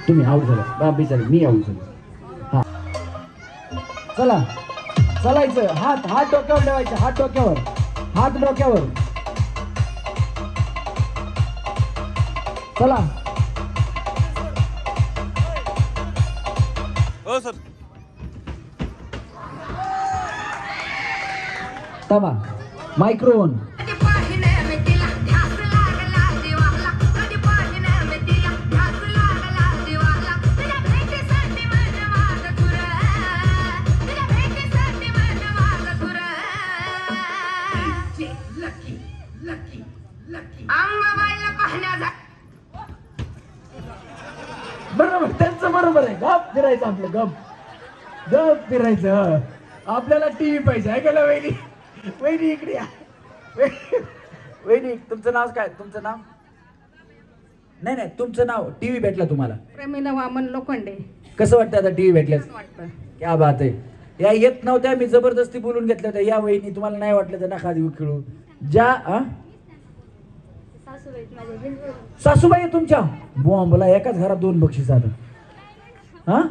तुम्ही आऊट झाला. बिचारी मी आऊट झालो. हा चला चलायचं. हात डोक्यावर ठेवायचे. हात डोक्यावर. चला हो सर. थांबा. मायक्रोफोन. बरोबर आहे. गप फिरायचं आपलं, गप फिरायचं. आपल्याला टीव्ही पाहिजे आहे का वहिनी? वहिनी इकडे या. वहिनी तुमचं नाव काय? तुमचं नाव? नाही तुमचं नाव. टीव्ही भेटला तुम्हाला? प्रेमिला वामन लोखंडे. कसं वाटतं आता टीव्ही भेटल्यास? वाटतं क्या बात आहे. या येत नव्हत्या, मी जबरदस्ती बोलून घेतल्या होत्या. या वहिनी तुम्हाला नाही वाटलं तर नका देऊ खेळू. ज्या सासूबाई तुमच्या बॉम्बला एकाच घरात 2 बक्षीस आता. हा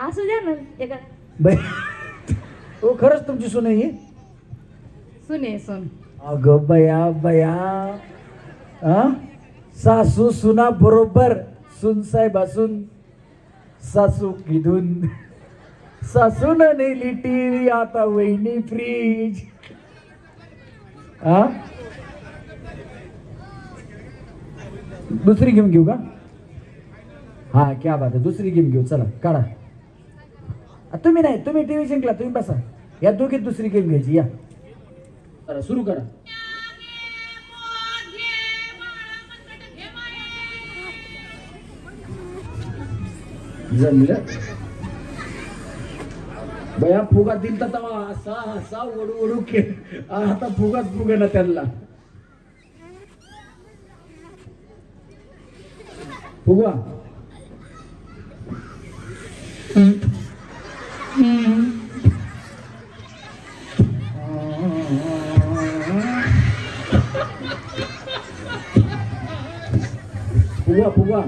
असू द्या ना. बाई हो खरंच तुमची सून आहे? सुने सुन. अगं बया बया. सासू सुना बरोबर. सुन साहेब असून सासू किधून. सासून नेली टीव्ही, आता वहिनी फ्रीज. दुसरी गेम घेऊ का? हा क्या बात आहे. दुसरी गेम घेऊ. चला काढा. तुम्ही नाही, तुम्ही टीव्ही जिंकला, तुम्ही बसा. या दोघीत दुसरी गेम घ्यायची. या सुरू करा. जमलं बया. फुगा दिलता तवा असा ओढू खेळ. आता फुगाच ना त्यांना. फुगा फुगा फुगा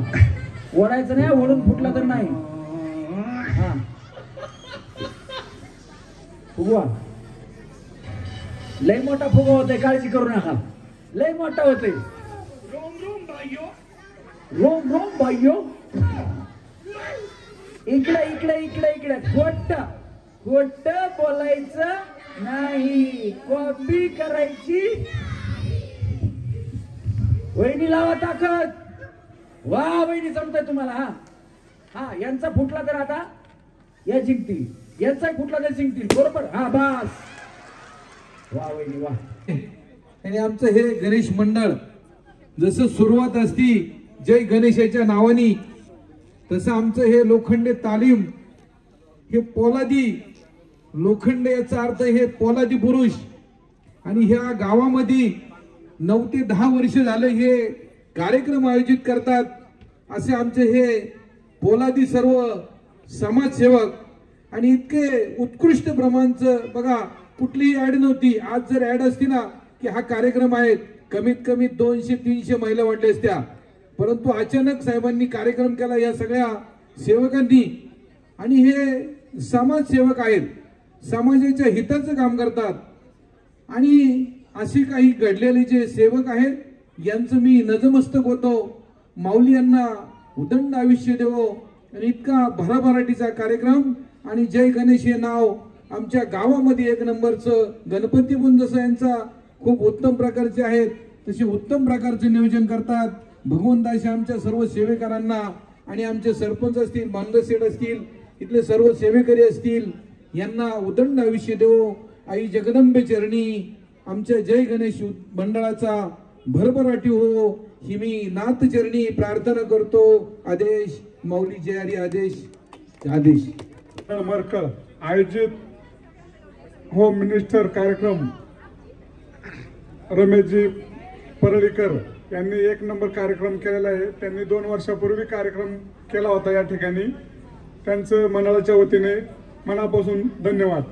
ओढायचं नाही. ओढून फुटला तर नाही. हा फुगवा. लय मोठा फुगा होतोय, काळजी करू नका. लय मोठा होतोय. रोम रोम भाइयो. इकडे इकडे इकडे इकडे. खोट खोट बोलायचं नाही. कॉपी करायची. वहिनी लावा ताकद. वा वहिनी जमतंय तुम्हाला. हा हा यांचा फुटला तर आता या जिंकतील. यांचा फुटला तर जिंकतील. बरोबर. हा बस. वा वहिनी वा. आणि आमचं हे गणेश मंडळ जसं सुरुवात असती जय गणेशाच्या नावानी, तसं आमचं हे लोखंडे तालीम, हे पोलादी लोखंडे याचा अर्थ हे पोलादी पुरुष. आणि ह्या गावामध्ये 9 ते 10 वर्ष झाले हे कार्यक्रम आयोजित करतात. असे आमचे हे पोलादी सर्व समाजसेवक. आणि इतके उत्कृष्ट प्रमाणचं बघा, कुठलीही ऍड नव्हती. आज जर ऍड असती ना की हा कार्यक्रम आहे, कमीत कमी 200-300 महिला वाटल्या असत्या. परंतु अचानक साहेबांनी कार्यक्रम केला या सगळ्या सेवकांनी. आणि हे समाजसेवक आहेत, समाजाच्या हिताचं काम करतात. आणि असे काही घडलेले जे सेवक आहेत यांचं मी नतमस्तक होतो. माऊली यांना उदंड आयुष्य देवो. आणि इतका भराभराटीचा कार्यक्रम. आणि जय गणेश हे नाव आमच्या गावामध्ये 1 नंबरचं. गणपती पण जसं यांचा खूप उत्तम प्रकारचे आहेत, तसे उत्तम प्रकारचे नियोजन करतात. भगवंताशी आमच्या सर्व सेवेकरांना आणि आमचे सरपंच असतील, मानदसेठ असतील, इथले सर्व सेवेकरी असतील, यांना उदंड आयुष्य देवो. आई जगदंबे चरणी आमच्या जय गणेश मंडळाचा भरभराटी हो, ही मी नाथ चरणी प्रार्थना करतो. आदेश माऊली जय हरी. आदेश आदेश. मरकळ आयोजित होम मिनिस्टर कार्यक्रम रमेशजी परळीकर यांनी 1 नंबर कार्यक्रम केलेला आहे. त्यांनी 2 वर्षापूर्वी कार्यक्रम केला होता या ठिकाणी. त्यांचं मंडळाच्या वतीने मनापासून धन्यवाद.